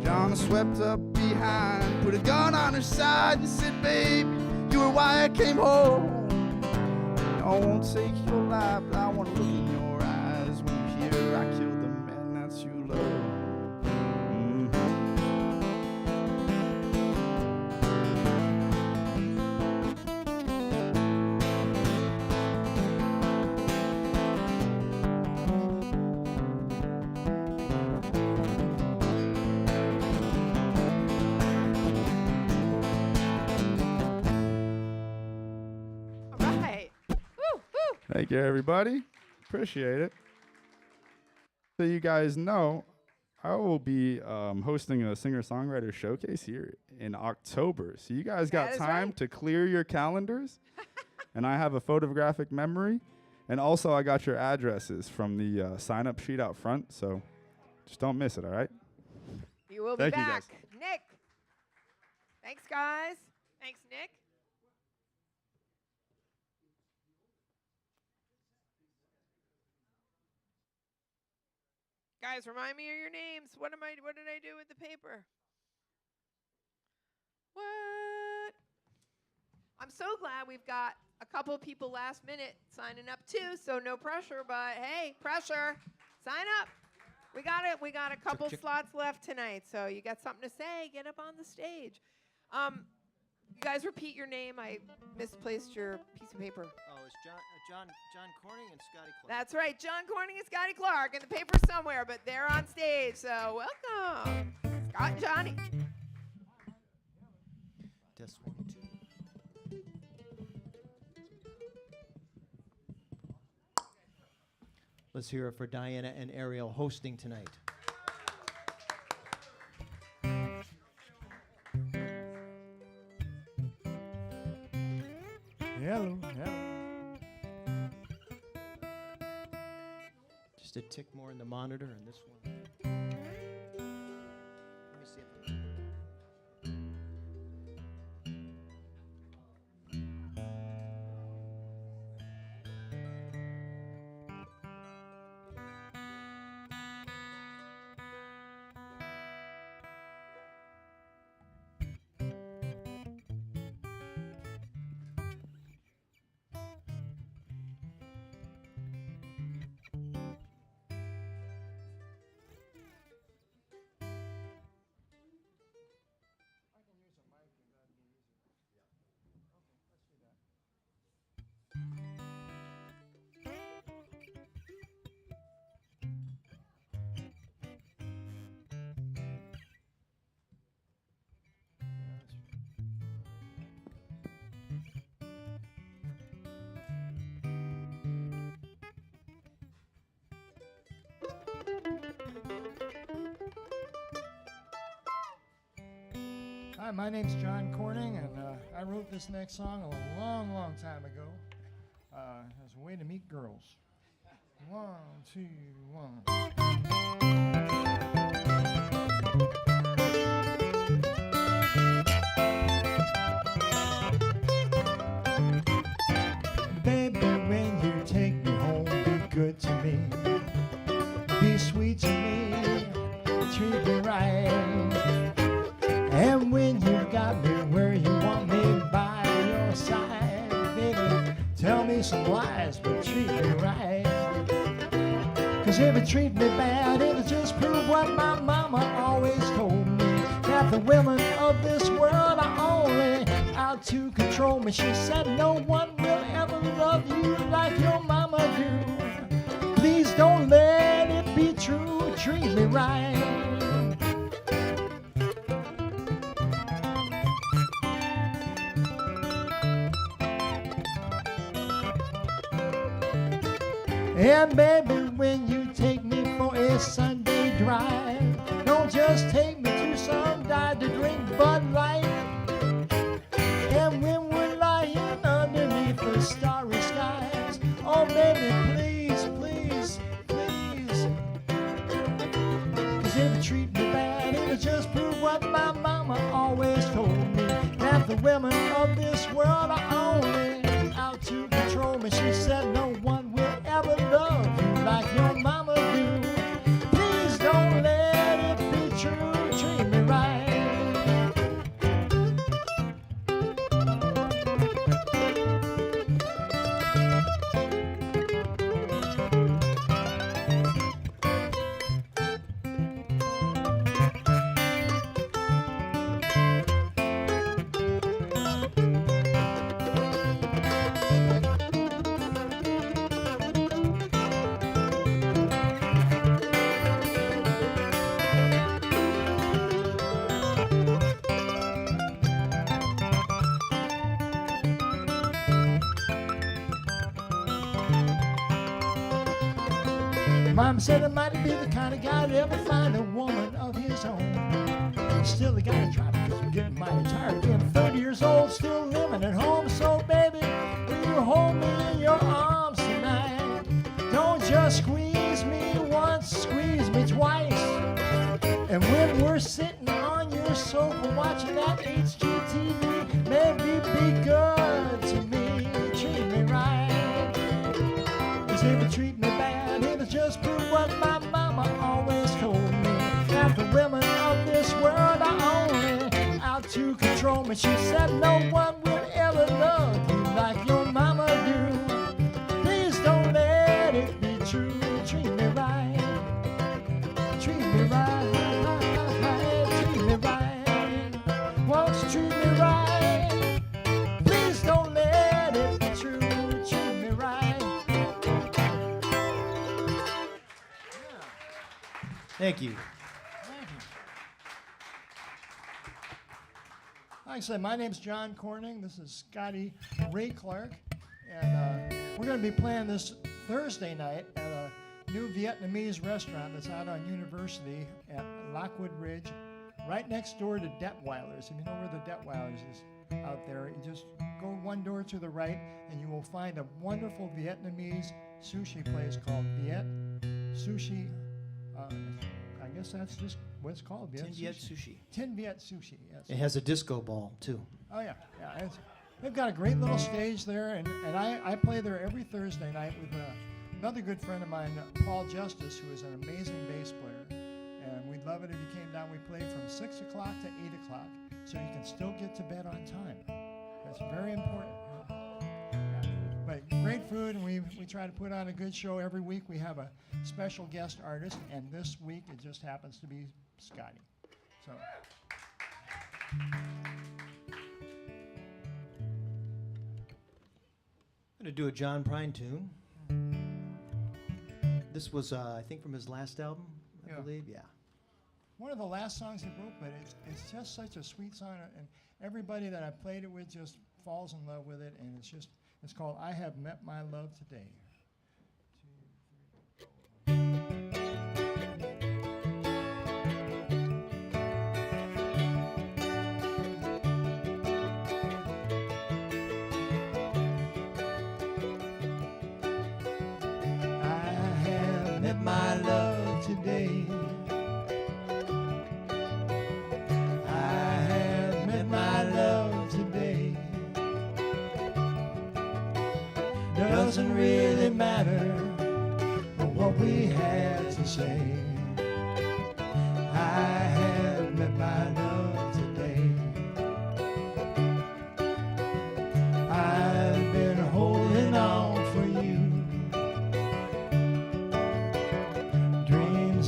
John swept up behind, put a gun on her side and said, baby, you were why I came home. I won't take your life, but I want to look in your eyes when you hear I killed the man that you love. Thank you, everybody. Appreciate it. So you guys know, I will be hosting a singer-songwriter showcase here in October. So you guys got time to clear your calendars. And I have a photographic memory. And also, I got your addresses from the sign-up sheet out front. So just don't miss it, all right? You will be Thank you, back. guys. Nick. Thanks, guys. Thanks, Nick. Guys, remind me of your names. What did I do with the paper? What? I'm so glad we've got a couple of people last minute signing up too, so no pressure, but hey, pressure, sign up. We got it. We got a couple slots left tonight, so you got something to say, get up on the stage. You guys repeat your name. I misplaced your piece of paper. Oh, it's John Corning and Scotty Clark. That's right, John Corning and Scotty Clark, and the paper's somewhere, but they're on stage, so welcome, Scott and Johnny. Test 1, 2. Let's hear it for Diana and Ariel hosting tonight. Hello. Just a tick more in the monitor and this one. Let me see if Hi, my name's John Corning, and I wrote this next song a long, long time ago. As a way to meet girls. 1, 2, 1. Baby, when you take me home, be good to me. Be sweet to me, treat me right. And when you got me where you want me by your side, baby, tell me some lies, but treat me right. Cause if you treat me bad, it'll just prove what my mama always told me, that the women of this world are only out to control me. She said no one will ever love you like your mama do. Please don't let it be true, treat me right. And baby, when you take me for a Sunday drive, don't just take me to some dive to drink Bud Light. And when we're lying underneath the starry skies, oh baby, please, please, please. Cause if you treat me bad, it'll just prove what my mama always told me, that the women of this world are only out to control me. She said no one will ever love you like your mama do. Please don't let it be true, treat me right. Mom said I might be the kind of guy to ever find a woman of his own. Still, I gotta try because I'm getting mighty tired. Being 30 years old, still living at home. So, baby, will you hold me in your arms tonight? Don't just squeeze me once, squeeze me twice. And when we're sitting on your sofa watching that HGTV, maybe be good to me, treat me right. Cause if you treat me bad, it'll just prove what my mama always told me, that the women of this world are only out to control me. She said no one will ever love you like your mama do. Please don't let it be true. Treat me right. Treat me right. Treat me right. Won't you treat me right? Please don't let it be true. Treat me right. Thank you. Like I said, my name's John Corning. This is Scotty Ray Clark. And we're going to be playing this Thursday night at a new Vietnamese restaurant that's out on University at Lockwood Ridge, right next door to Detweiler's. If you know where the Detweiler's is out there, you just go one door to the right and you will find a wonderful Vietnamese sushi place called Viet Sushi. I guess that's just what it's called. Tin Viet Sushi. Tin Viet Sushi, yes. It has a disco ball, too. Oh, yeah. They've got a great little stage there, and I play there every Thursday night with another good friend of mine, Paul Justice, who is an amazing bass player. And we'd love it if you came down. We play from 6 o'clock to 8 o'clock, so you can still get to bed on time. That's very important. Yeah. But great food, and we try to put on a good show every week. We have a special guest artist, and this week it just happens to be Scotty. So. I'm going to do a John Prine tune. This was, I think, from his last album, I believe. Yeah. One of the last songs he wrote, but it's just such a sweet song, and everybody that I played it with just falls in love with it, and it's called I Have Met My Love Today. My love today. I have met my love today. Doesn't really matter what we had to say. I have met my love today. I've been holding on for you.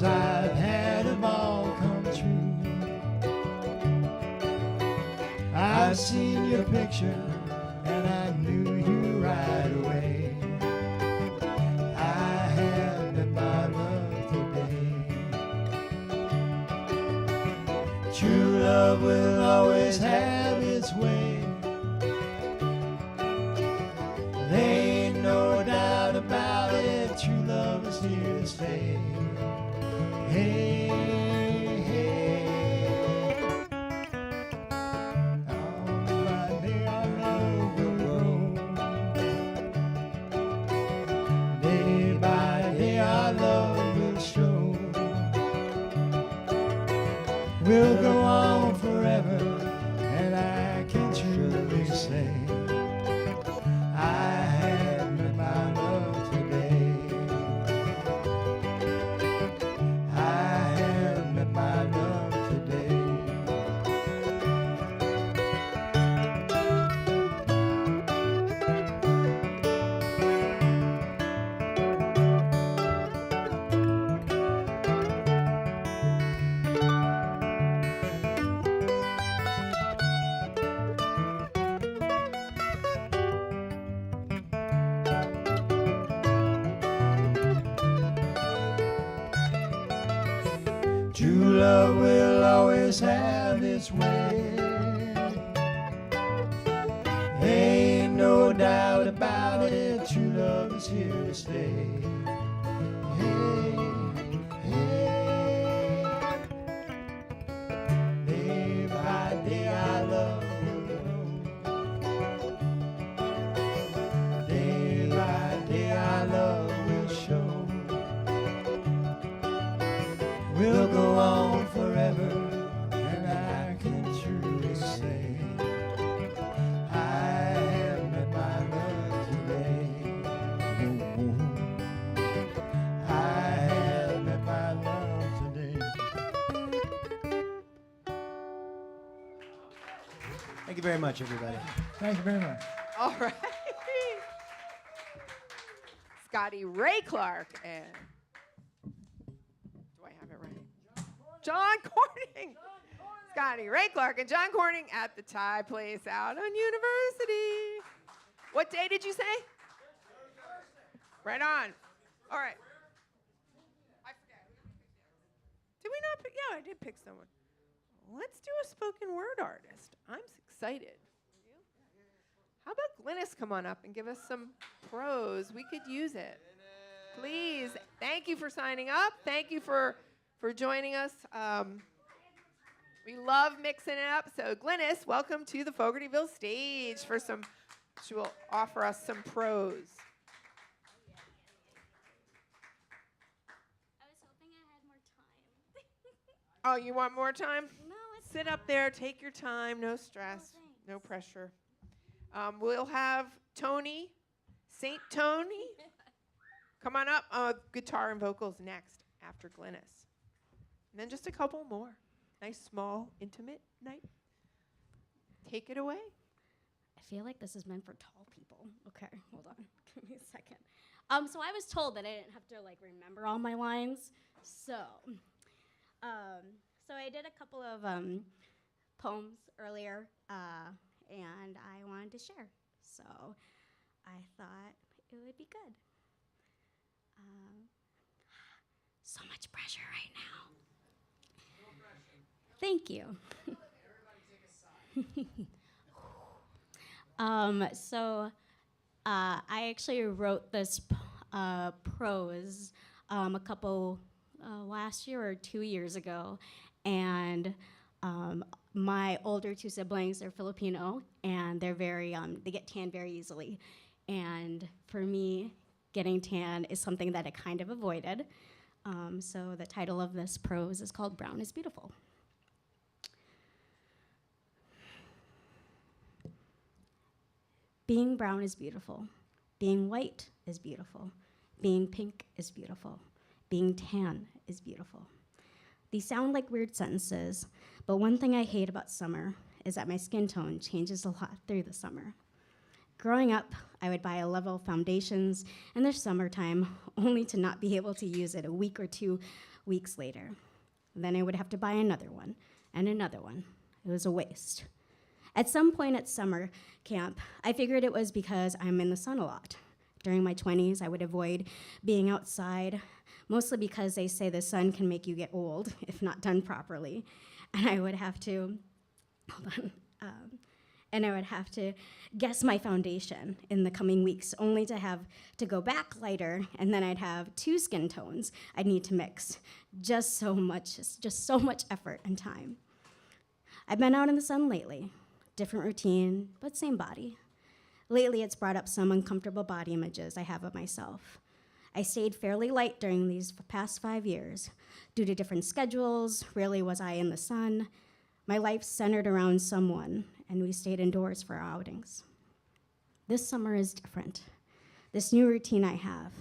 I've had them all come true. I've seen your picture and I knew you right away. I have met my love today. True love will always have its way. There ain't no doubt about it. True love is here to stay. Hey, hey, on my day our love will grow. Day by day our love will show. We'll go on forever, and I can truly say I have met my love today. My love today. True love will always have its way. Ain't no doubt about it. True love is here to stay. Hey, hey. Day by day our love will grow. Day by day our love will show. We'll go on forever, and I can truly say I have met my love today. I Thank you very much, everybody. Thank you very much. All right. Scotty Ray Clark and do I have it right? John Corning. Scotty Ray Clark and John Corning at the Thai Place out on University. What day did you say? Right on. All right. I forget. Did we not pick? Yeah, I did pick someone. Let's do a spoken word artist. I'm excited. How about Glynis come on up and give us some prose? We could use it. Please. Thank you for signing up. Thank you for joining us. We love mixing it up. So Glynis, welcome to the Fogartyville stage for some, she will offer us some prose. I was hoping I had more time. Oh, you want more time? No, it's Sit up there, take your time, no stress, no pressure. We'll have Tony, Saint Tony, come on up. Guitar and vocals next after Glynis. And then just a couple more. Nice, small, intimate night. Take it away. I feel like this is meant for tall people. Okay, hold on. Give me a second. So I was told that I didn't have to remember all my lines. So I did a couple of poems earlier, and I wanted to share. So I thought it would be good. So much pressure right now. Thank you. I actually wrote this prose a couple last year or 2 years ago, and my older two siblings are Filipino, and they're very they get tan very easily, and for me, getting tan is something that I kind of avoided. So the title of this prose is called "Brown is Beautiful." Being brown is beautiful. Being white is beautiful. Being pink is beautiful. Being tan is beautiful. These sound like weird sentences, but one thing I hate about summer is that my skin tone changes a lot through the summer. Growing up, I would buy a level foundations in the summertime only to not be able to use it a week or 2 weeks later. Then I would have to buy another one and another one. It was a waste. At some point at summer camp, I figured it was because I'm in the sun a lot. During my 20s, I would avoid being outside, mostly because they say the sun can make you get old if not done properly. And I would have to, guess my foundation in the coming weeks, only to have to go back lighter, and then I'd have 2 skin tones I'd need to mix. Just so much effort and time. I've been out in the sun lately. Different routine, but same body. Lately, it's brought up some uncomfortable body images I have of myself. I stayed fairly light during these past 5 years. Due to different schedules, rarely was I in the sun. My life centered around someone, and we stayed indoors for our outings. This summer is different. This new routine I have,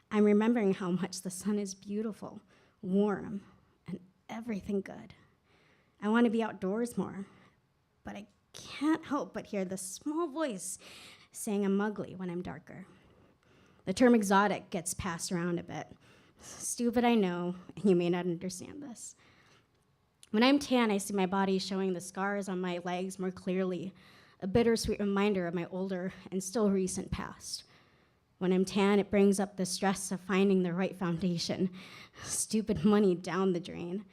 I'm remembering how much the sun is beautiful, warm, and everything good. I want to be outdoors more, but I can't help but hear the small voice saying I'm ugly when I'm darker. The term exotic gets passed around a bit. Stupid, I know, and you may not understand this. When I'm tan, I see my body showing the scars on my legs more clearly, a bittersweet reminder of my older and still recent past. When I'm tan, it brings up the stress of finding the right foundation, stupid money down the drain.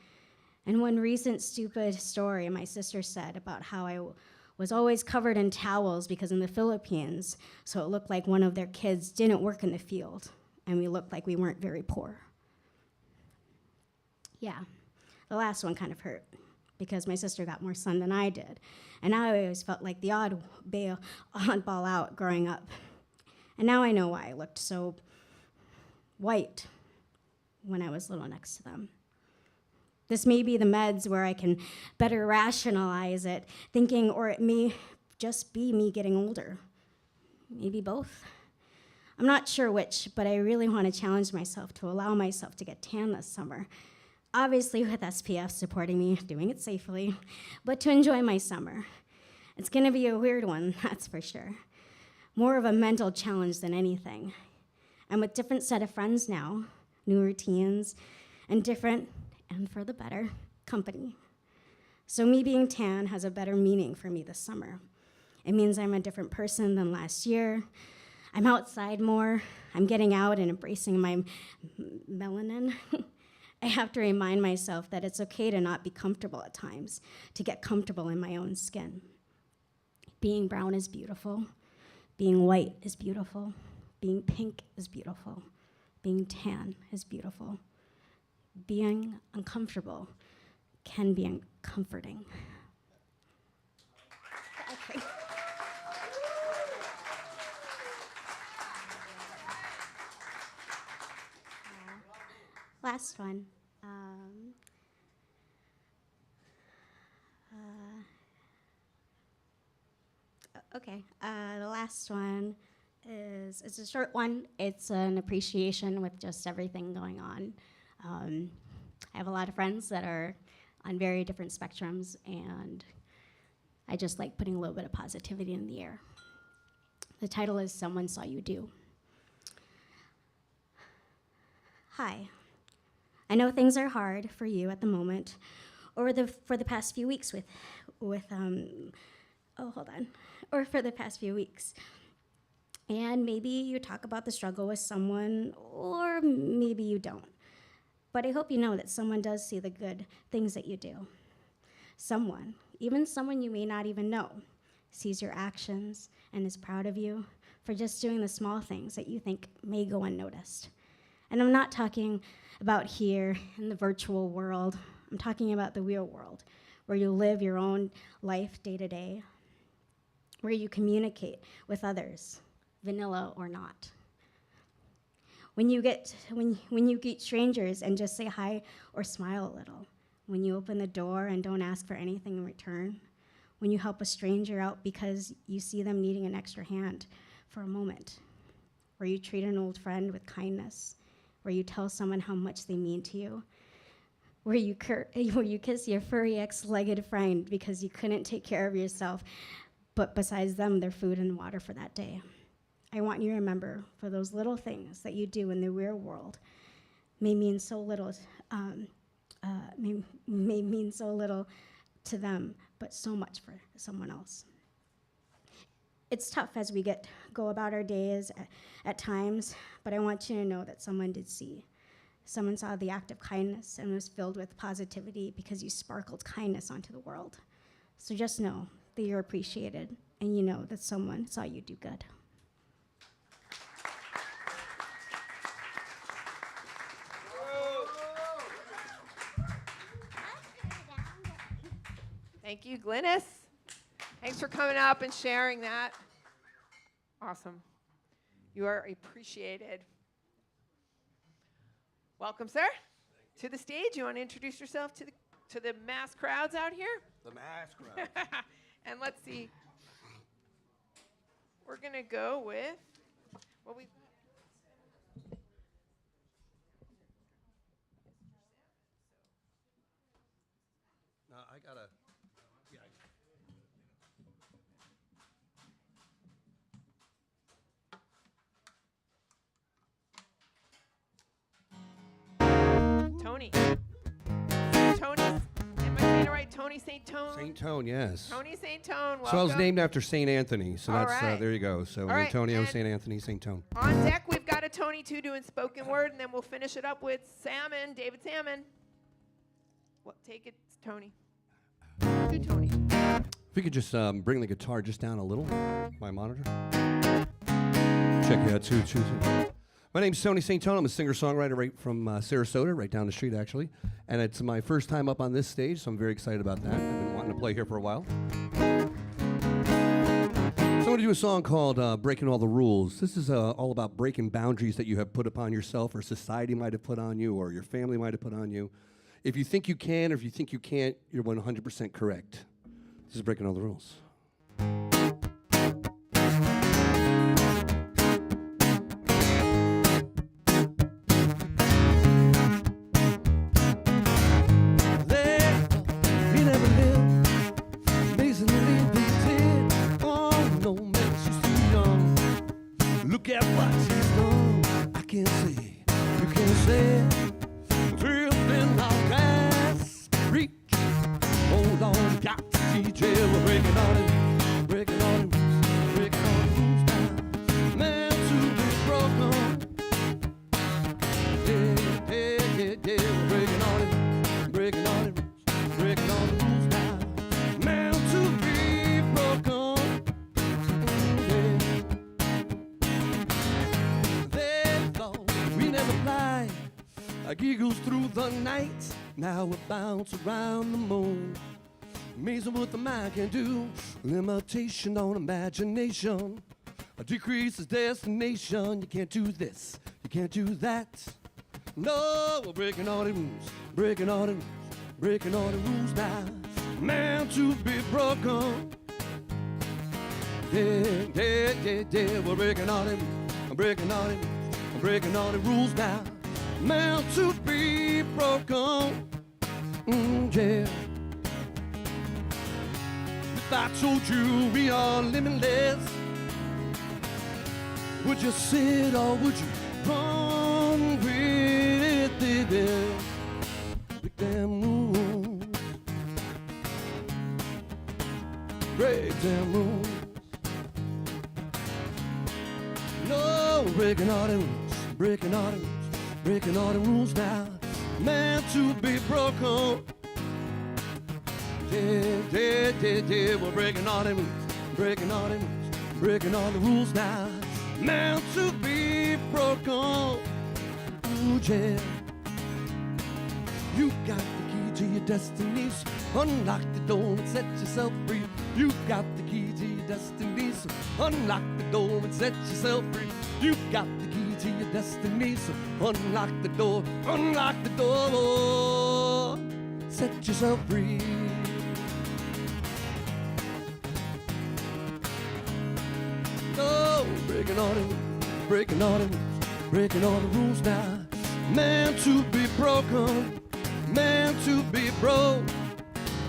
And one recent stupid story my sister said about how I was always covered in towels because in the Philippines, so it looked like one of their kids didn't work in the field, and we looked like we weren't very poor. Yeah, the last one kind of hurt because my sister got more sun than I did, and I always felt like the oddball out growing up. And now I know why I looked so white when I was little next to them. This may be the meds where I can better rationalize it, thinking, or it may just be me getting older. Maybe both. I'm not sure which, but I really want to challenge myself to allow myself to get tan this summer. Obviously with SPF supporting me, doing it safely, but to enjoy my summer. It's going to be a weird one, that's for sure. More of a mental challenge than anything. I'm with different set of friends now, new routines, and different, and for the better, company. So me being tan has a better meaning for me this summer. It means I'm a different person than last year. I'm outside more. I'm getting out and embracing my melanin. I have to remind myself that it's okay to not be comfortable at times, to get comfortable in my own skin. Being brown is beautiful. Being white is beautiful. Being pink is beautiful. Being tan is beautiful. Being uncomfortable can be comforting. Okay. Last one. Okay, the last one it's a short one. It's an appreciation with just everything going on. I have a lot of friends that are on very different spectrums, and I just like putting a little bit of positivity in the air. The title is Someone Saw You Do. Hi. I know things are hard for you at the moment, or for the past few weeks or for the past few weeks. And maybe you talk about the struggle with someone, or maybe you don't. But I hope you know that someone does see the good things that you do. Someone, even someone you may not even know, sees your actions and is proud of you for just doing the small things that you think may go unnoticed. And I'm not talking about here in the virtual world. I'm talking about the real world, where you live your own life day to day, where you communicate with others, vanilla or not. When you greet strangers and just say hi or smile a little, when you open the door and don't ask for anything in return, when you help a stranger out because you see them needing an extra hand for a moment, where you treat an old friend with kindness, where you tell someone how much they mean to you, where you kiss your furry ex-legged friend because you couldn't take care of yourself, but besides them, their food and water for that day. I want you to remember for those little things that you do in the real world may mean so little, may mean so little to them, but so much for someone else. It's tough as we go about our days at times, but I want you to know that someone did see. Someone saw the act of kindness and was filled with positivity because you sparkled kindness onto the world. So just know that you're appreciated, and you know that someone saw you do good. Thank you, Glynis. Thanks for coming up and sharing that. Awesome. You are appreciated. Welcome, sir, to the stage. You want to introduce yourself to the mass crowds out here? The mass crowd. And let's see. We're going to go with what we. No, I gotta. Yeah. Tony. Tony. Am I saying it right? Tony St. Tone? St. Tone, yes. Tony St. Tone. Welcome. So I was named after St. Anthony. So All that's right. there you go. So All right, Antonio, and St. Anthony, St. Tone. On deck, we've got a Tony too doing spoken word, and then we'll finish it up with Salmon, David Salmon. Well, take it, Tony. Do Tony. If we could just bring the guitar just down a little, my monitor. Check it out, two. My name's Tony St. Tone. I'm a singer-songwriter right from Sarasota, right down the street, actually. And it's my first time up on this stage, so I'm very excited about that. I've been wanting to play here for a while. So I'm going to do a song called Breaking All the Rules. This is all about breaking boundaries that you have put upon yourself, or society might have put on you, or your family might have put on you. If you think you can, or if you think you can't, you're 100% correct. This is Breaking All the Rules. You never live, basically pretend. DJ, we're breaking all the rules, breaking all the rules, breaking all the rules now. Man to be broken. Yeah, yeah, yeah, yeah, we're breaking all the rules, breaking all the rules, breaking all the rules now. Man to be broken. Yeah. They thought we never fly like eagles through the night. Now we bounce around the moon. Amazing what the mind can do. Limitation on imagination. A decrease is destination. You can't do this, you can't do that. No, we're breaking all the rules, breaking all the rules, breaking all the rules now. Man to be broken. Yeah, yeah, yeah, yeah. We're breaking all the rules, I'm breaking all the rules, I'm breaking all the rules now. Man to be broken. Yeah. If I told you we are limitless, would you sit or would you run with it? Break them rules, break them rules. No, breaking all the rules, breaking all the rules, breaking all the rules now. Man to be broken. Yeah, yeah, yeah, yeah, we're breaking all the rules, breaking all the rules, breaking all the rules now. Man to be broken. Ooh, yeah. You got the key to your destiny, so unlock the door and set yourself free. You got the key to your destiny, so unlock the door and set yourself free. You got the key to your destiny, so unlock the door, set yourself free. Oh, breaking all the rules, breaking all the rules, breaking all the rules now. Man to be broken, man to be broke,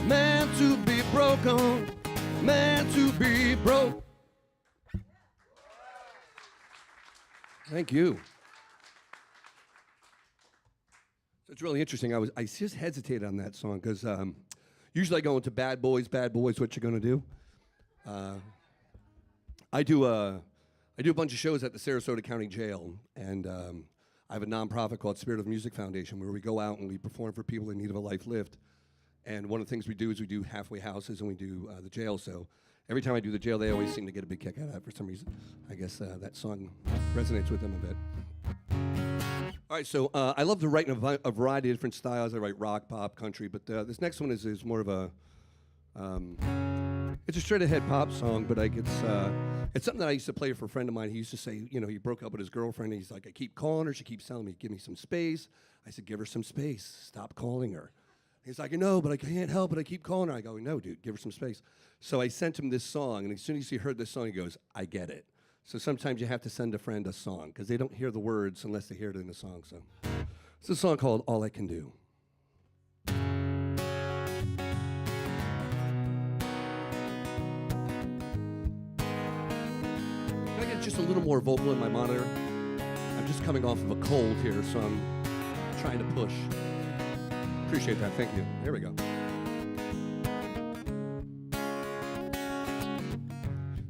man to be broken, man to be broke. Thank you. So it's really interesting. I just hesitated on that song because usually I go into Bad Boys, what you gonna do? I do a bunch of shows at the Sarasota County Jail, and I have a nonprofit called Spirit of Music Foundation where we go out and we perform for people in need of a life lift. And one of the things we do is we do halfway houses and we do the jail. So every time I do the jail, they always seem to get a big kick out of that for some reason. I guess that song resonates with them a bit. All right, so I love to write in a variety of different styles. I write rock, pop, country, but this next one is more of a it's a straight-ahead pop song, but it's something that I used to play for a friend of mine. He used to say, you know, he broke up with his girlfriend, and he's like, I keep calling her. She keeps telling me, give me some space. I said, give her some space. Stop calling her. He's like, I know, but I can't help it. I keep calling her. I go, no, dude, give her some space. So I sent him this song, and as soon as he heard this song, he goes, I get it. So sometimes you have to send a friend a song, because they don't hear the words unless they hear it in the song. So it's a song called All I Can Do. Just a little more vocal in my monitor. I'm just coming off of a cold here, so I'm trying to push. Appreciate that, thank you. There we go.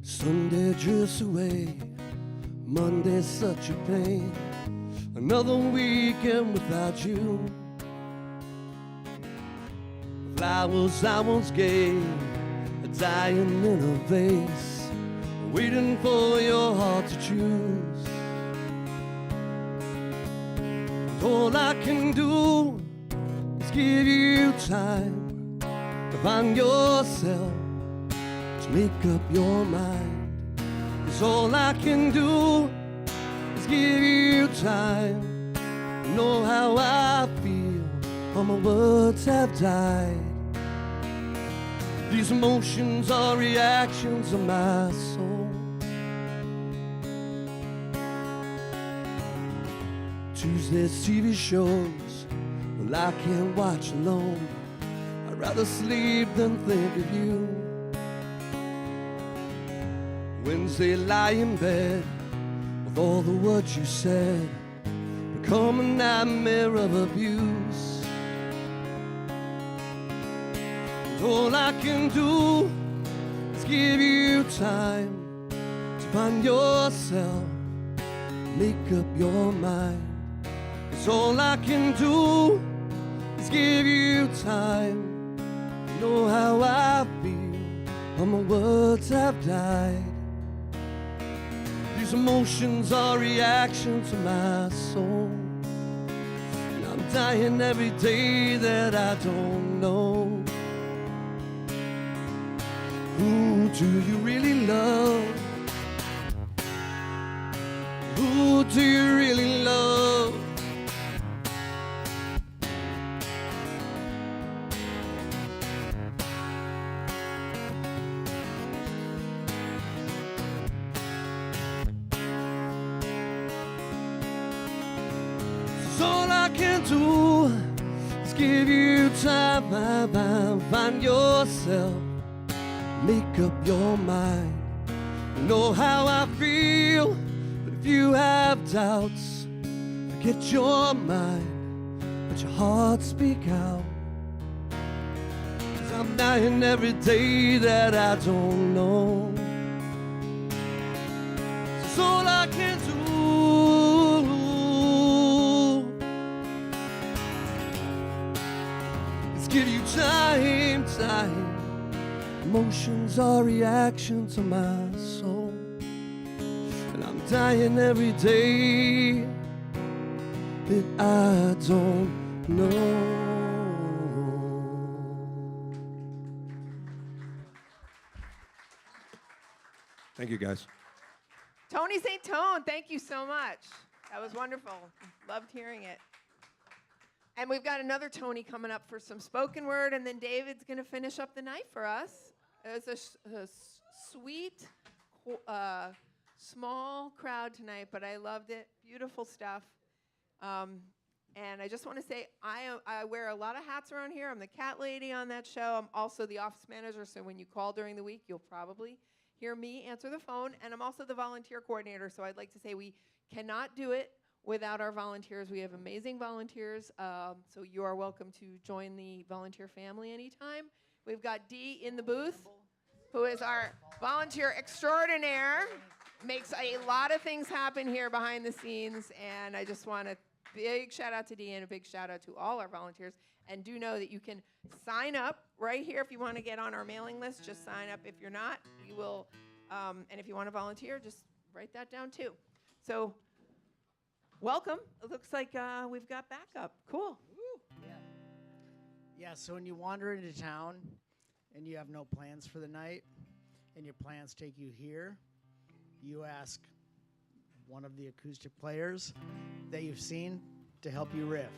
Sunday drifts away, Monday's such a pain. Another weekend without you. Flowers I once gave, dying in a vase, waiting for your heart to choose. All I can do is give you time to find yourself, to make up your mind. 'Cause all I can do is give you time to know how I feel. All my words have died. These emotions are reactions of my soul. Tuesday's TV shows, well, I can't watch alone. I'd rather sleep than think of you. Wednesday, lie in bed with all the words you said, become a nightmare of abuse. All I can do is give you time to find yourself, make up your mind. 'Cause all I can do is give you time. You know how I feel, all my words have died. These emotions are reaction to my soul, and I'm dying every day that I don't know. Who do you really love? Who do you really love? So all I can do is give you time, find yourself, make up your mind. You know how I feel, but if you have doubts, forget your mind, let your heart speak out. 'Cause I'm dying every day that I don't know. So all I can do is give you time. Emotions are reaction to my soul, and I'm dying every day that I don't know. Thank you, guys. Tony St. Tone, thank you so much. That was wonderful. Loved hearing it. And we've got another Tony coming up for some spoken word, and then David's going to finish up the night for us. It was a sweet, small crowd tonight, but I loved it. Beautiful stuff. And I just want to say, I wear a lot of hats around here. I'm the cat lady on that show. I'm also the office manager, so when you call during the week, you'll probably hear me answer the phone. And I'm also the volunteer coordinator, so I'd like to say we cannot do it without our volunteers. We have amazing volunteers, so you are welcome to join the volunteer family anytime. We've got Dee in the booth, who is our volunteer extraordinaire, makes a lot of things happen here behind the scenes, and I just want to big shout out to Dee and a big shout out to all our volunteers. And do know that you can sign up right here if you want to get on our mailing list. Just sign up. If you're not, we will, and if you want to volunteer, just write that down too. So welcome. It looks like we've got backup. Cool. Yeah, so when you wander into town and you have no plans for the night and your plans take you here, you ask one of the acoustic players that you've seen to help you riff.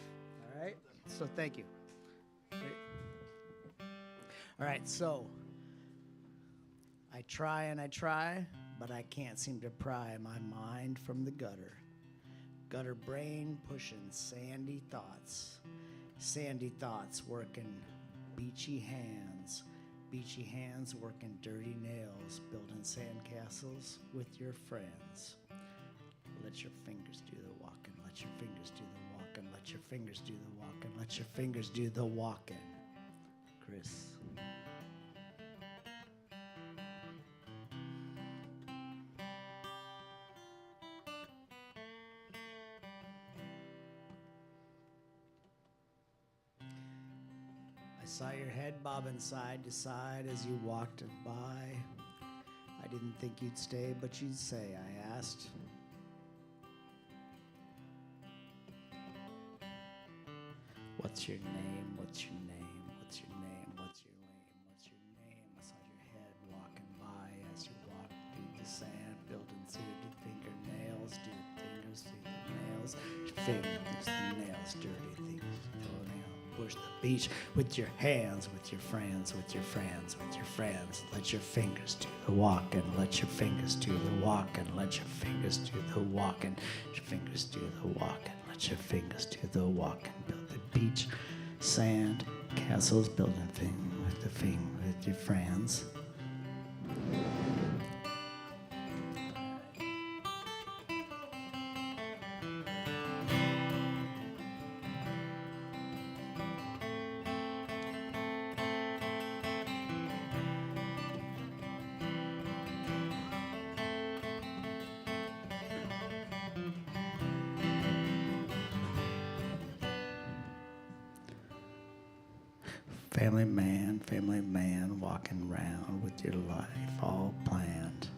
All right? So thank you. Great. All right, so I try, but I can't seem to pry my mind from the gutter. Gutter brain pushing sandy thoughts working beachy hands working dirty nails, building sandcastles with your friends. Let your fingers do the walking, let your fingers do the walking, let your fingers do the walking, let your fingers do the walking. Chris. I saw your head bobbing side to side as you walked by. I didn't think you'd stay, but you'd say, I asked. What's your name? What's your name? What's your name? What's your name? What's your name? I saw your head walking by as you walked through the sand, building suited fingernails, dirty fingers through the nails, fingers through the nails, dirty fingers through the nails. Push the beach with your hands, with your friends, with your friends, with your friends. Let your fingers do the walking, let your fingers do the walking, let your fingers do the walking, your fingers do the walking, let your fingers do the walking. Build the beach, sand, castles, building thing with the thing with your friends. family man, walking around with your life all planned.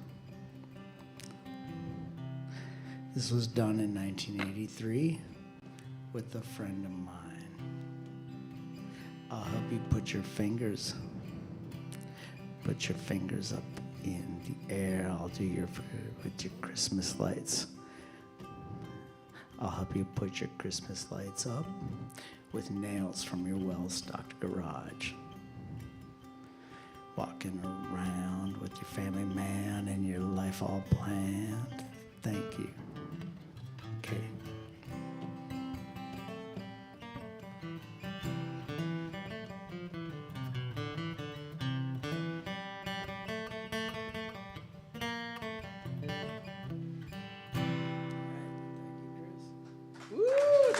This was done in 1983 with a friend of mine. I'll help you put your fingers up in the air. I'll do your with your Christmas lights. I'll help you put your Christmas lights up with nails from your well-stocked garage. Walking around with your family man and your life all planned. Thank you. Okay.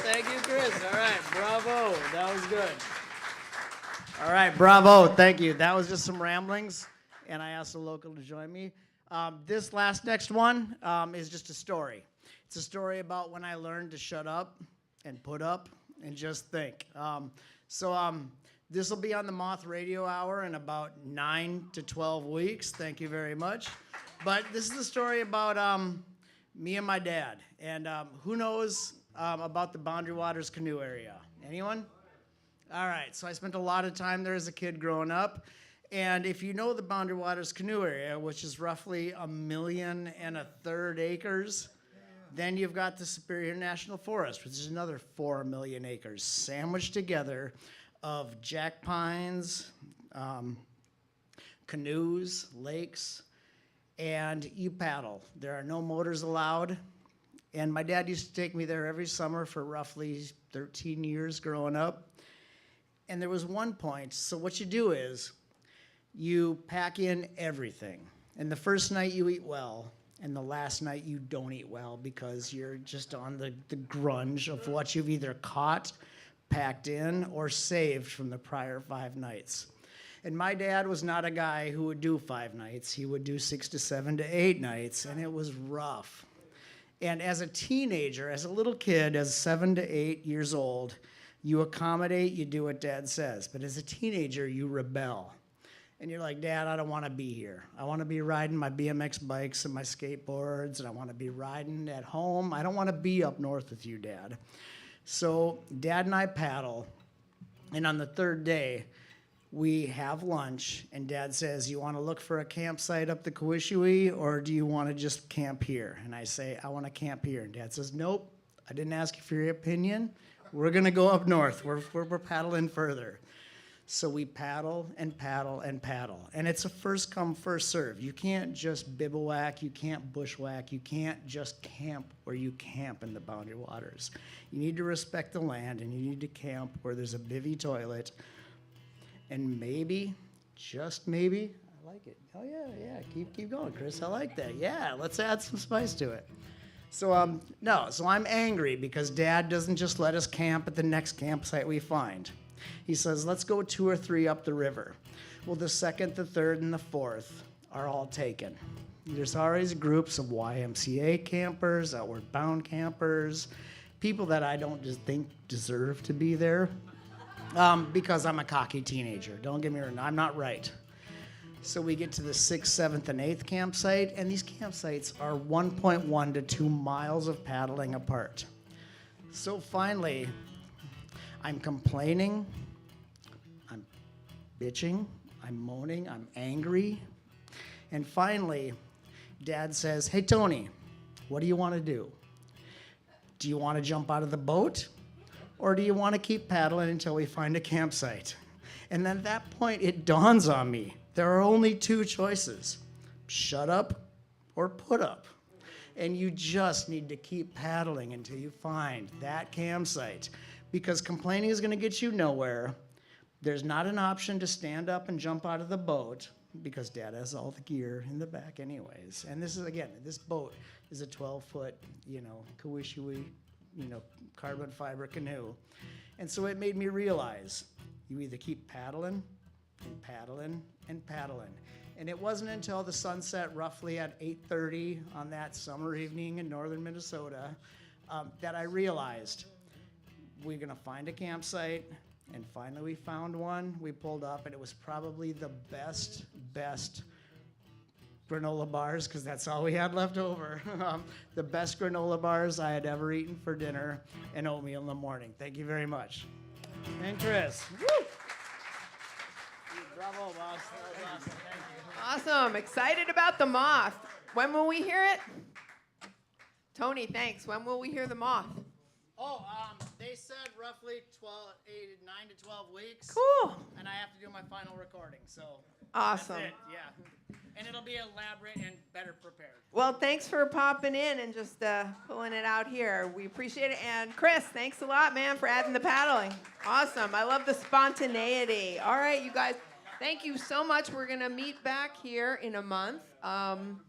Thank you, Chris. All right, bravo. That was good. All right, bravo. Thank you. That was just some ramblings, and I asked a local to join me. This next one is just a story. It's a story about when I learned to shut up and put up and just think. This will be on the Moth Radio Hour in about 9 to 12 weeks. Thank you very much. But this is the story about me and my dad. And who knows about the Boundary Waters canoe area? Anyone? All right, so I spent a lot of time there as a kid growing up. And if you know the Boundary Waters canoe area, which is roughly 1.3 million acres, then you've got the Superior National Forest, which is another 4 million acres, sandwiched together of jack pines, canoes, lakes, and you paddle. There are no motors allowed. And my dad used to take me there every summer for roughly 13 years growing up. And there was one point, so what you do is you pack in everything. And the first night you eat well, and the last night you don't eat well because you're just on the grunge of what you've either caught, packed in, or saved from the prior 5 nights. And my dad was not a guy who would do 5 nights. He would do 6 to 7 to 8 nights, and it was rough. And as a teenager, as a little kid, as 7 to 8 years old, you accommodate, you do what Dad says. But as a teenager, you rebel. And you're like, Dad, I don't want to be here. I want to be riding my BMX bikes and my skateboards, and I want to be riding at home. I don't want to be up north with you, Dad. So Dad and I paddle, and on the third day, we have lunch, and Dad says, you want to look for a campsite up the Kawishui, or do you want to just camp here? And I say, I want to camp here. And Dad says, nope, I didn't ask you for your opinion. We're going to go up north. We're paddling further. So we paddle and paddle and paddle. And it's a first come, first serve. You can't just bivouac. You can't bushwhack. You can't just camp where you camp in the Boundary Waters. You need to respect the land, and you need to camp where there's a bivvy toilet. And maybe, just maybe, I like it. Oh, yeah, keep going, Chris. I like that. Yeah, let's add some spice to it. So I'm angry because Dad doesn't just let us camp at the next campsite we find. He says, let's go 2 or 3 up the river. Well, the 2nd, the 3rd, and the 4th are all taken. There's always groups of YMCA campers, Outward Bound campers, people that I don't just think deserve to be there because I'm a cocky teenager. Don't get me wrong, I'm not right. So we get to the 6th, 7th, and 8th campsite, and these campsites are 1.1 to 2 miles of paddling apart. So finally, I'm complaining, I'm bitching, I'm moaning, I'm angry, and finally, Dad says, hey, Tony, what do you want to do? Do you want to jump out of the boat, or do you want to keep paddling until we find a campsite? And then at that point, it dawns on me. There are only 2 choices, shut up or put up. And you just need to keep paddling until you find that campsite, because complaining is going to get you nowhere. There's not an option to stand up and jump out of the boat because Dad has all the gear in the back anyways. And this is, again, this boat is a 12-foot, Kawishui, carbon fiber canoe. And so it made me realize you either keep paddling and paddling and paddling. And it wasn't until the sunset roughly at 8:30 on that summer evening in northern Minnesota that I realized we're going to find a campsite And finally we found one. We pulled up, and it was probably the best granola bars, because that's all we had left over. The best granola bars I had ever eaten for dinner, and oatmeal in the morning. Thank you very much. And Chris. Woo! Bravo, boss. That was awesome. Thank you. Awesome. Excited about the moth. When will we hear it? Tony, thanks. When will we hear the moth? Oh, they said roughly 9 to 12 weeks. Cool. And I have to do my final recording, so. Awesome. That's it, yeah. And it'll be elaborate and better prepared. Well, thanks for popping in and just pulling it out here. We appreciate it. And Chris, thanks a lot, man, for adding the paddling. Awesome. I love the spontaneity. All right, you guys, thank you so much. We're going to meet back here in a month. 1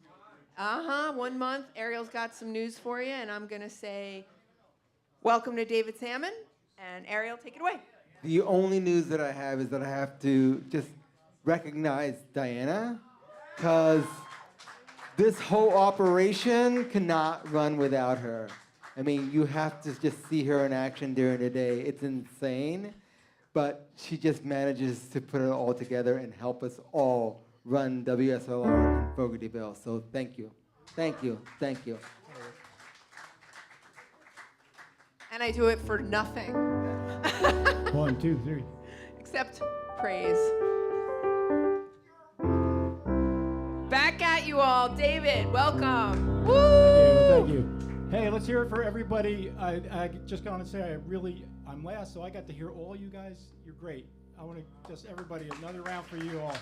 month. Ariel's got some news for you, and I'm going to say welcome to David Salmon. And Ariel, take it away. The only news that I have is that I have to just recognize Diana, because this whole operation cannot run without her. I mean, you have to just see her in action during the day. It's insane, but she just manages to put it all together and help us all run WSLR in Fogartyville. So thank you. Thank you. Thank you. And I do it for nothing. 1, 2, 3. Except praise. Back at you all. David, welcome. Woo! Thank you. Hey, let's hear it for everybody. I just want to say I'm last, so I got to hear all you guys. You're great. I want to just everybody, another round for you all.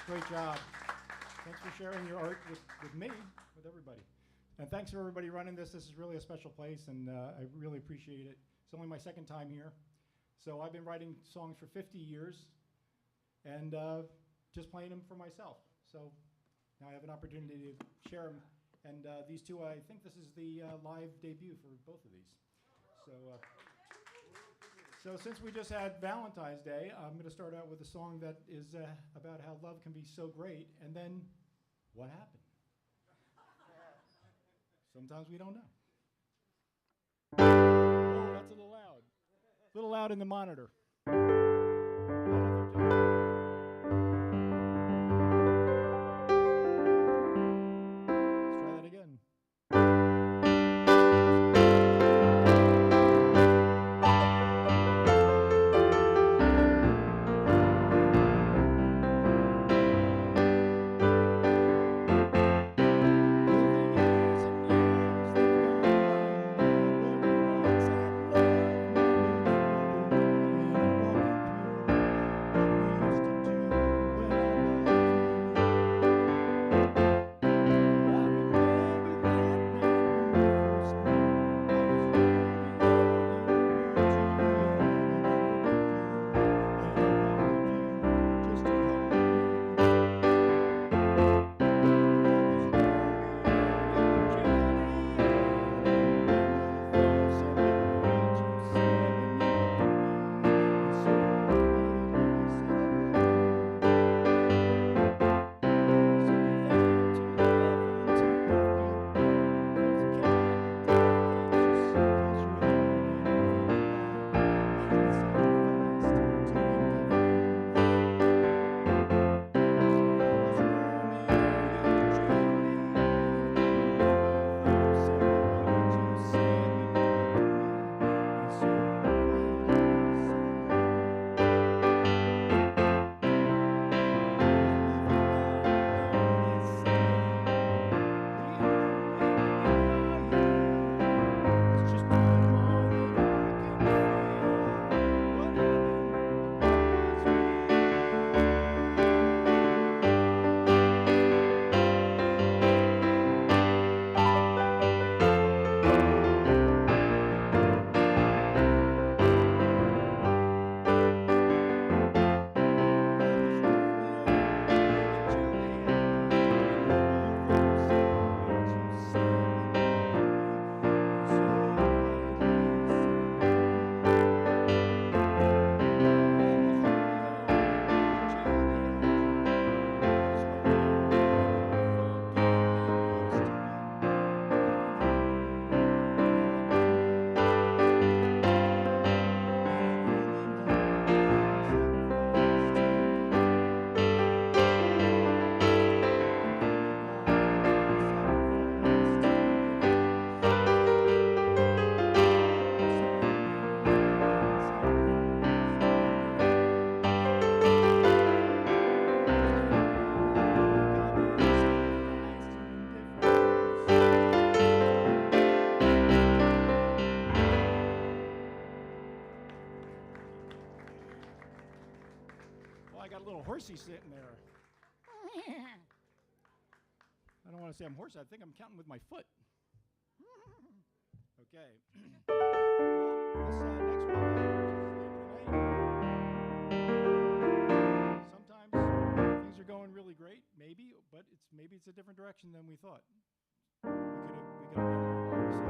Great job. Thanks for sharing your art with me, with everybody. And thanks for everybody running this. This is really a special place, and I really appreciate it. It's only my second time here. So I've been writing songs for 50 years and just playing them for myself. So now I have an opportunity to share them. And these two, I think this is the live debut for both of these. So since we just had Valentine's Day, I'm going to start out with a song that is about how love can be so great. And then what happened? Sometimes we don't know. Oh, that's a little loud. A little loud in the monitor. Let's try that again. horsey sitting there. I don't want to say I'm horsey. I think I'm counting with my foot. Okay. Well, this next one, which is the end of the night. Sometimes things are going really great, maybe, but maybe it's a different direction than we thought. We could have done more. So,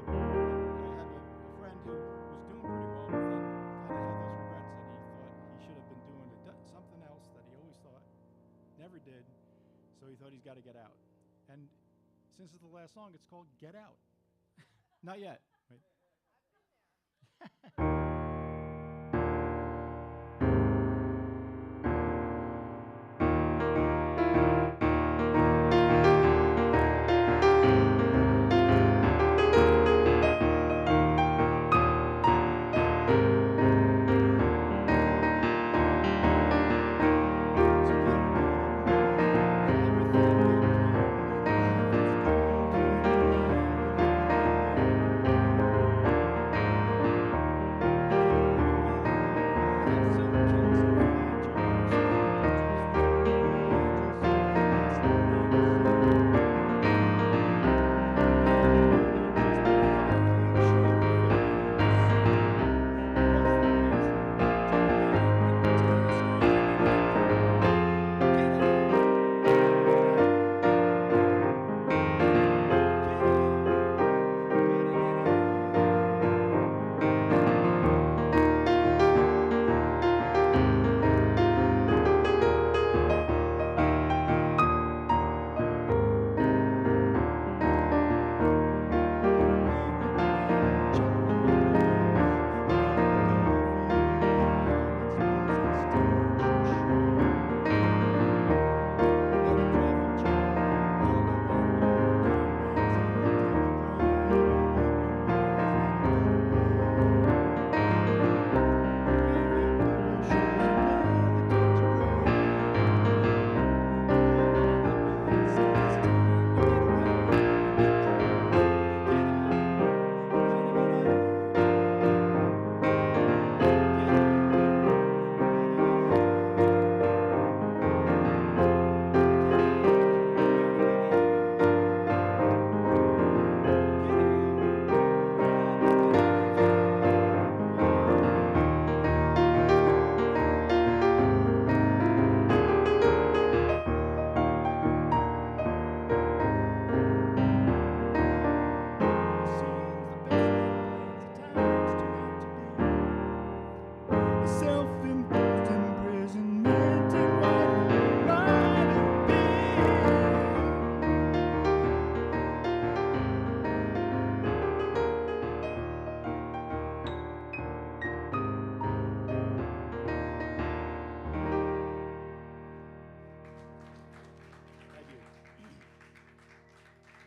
I had a friend who was doing pretty well, but then kind of had those regrets that he thought he should have been doing something else that he always thought never did. So he thought he's got to get out. And since it's the last song, it's called Get Out. Not yet. Right?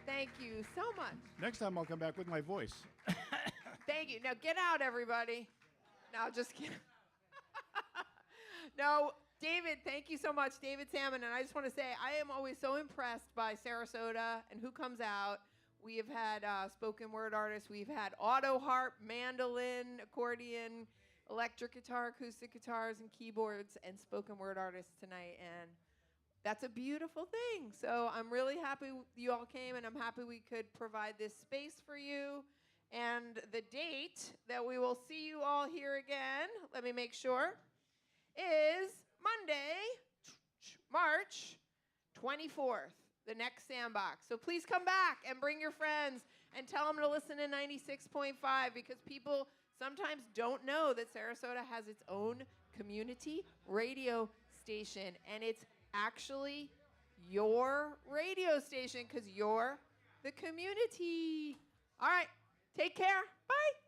Thank you so much. Next time I'll come back with my voice. Thank you. Now get out, everybody. No, just kidding. No, David, thank you so much, David Salmon. And I just want to say, I am always so impressed by Sarasota and who comes out. We have had spoken word artists. We've had auto harp, mandolin, accordion, electric guitar, acoustic guitars, and keyboards, and spoken word artists tonight. And that's a beautiful thing. So I'm really happy you all came, and I'm happy we could provide this space for you. And the date that we will see you all here again, let me make sure, is Monday, March 24th, the next Sandbox. So please come back and bring your friends and tell them to listen to 96.5, because people sometimes don't know that Sarasota has its own community radio station, and it's actually your radio station because you're the community. All right, take care. Bye.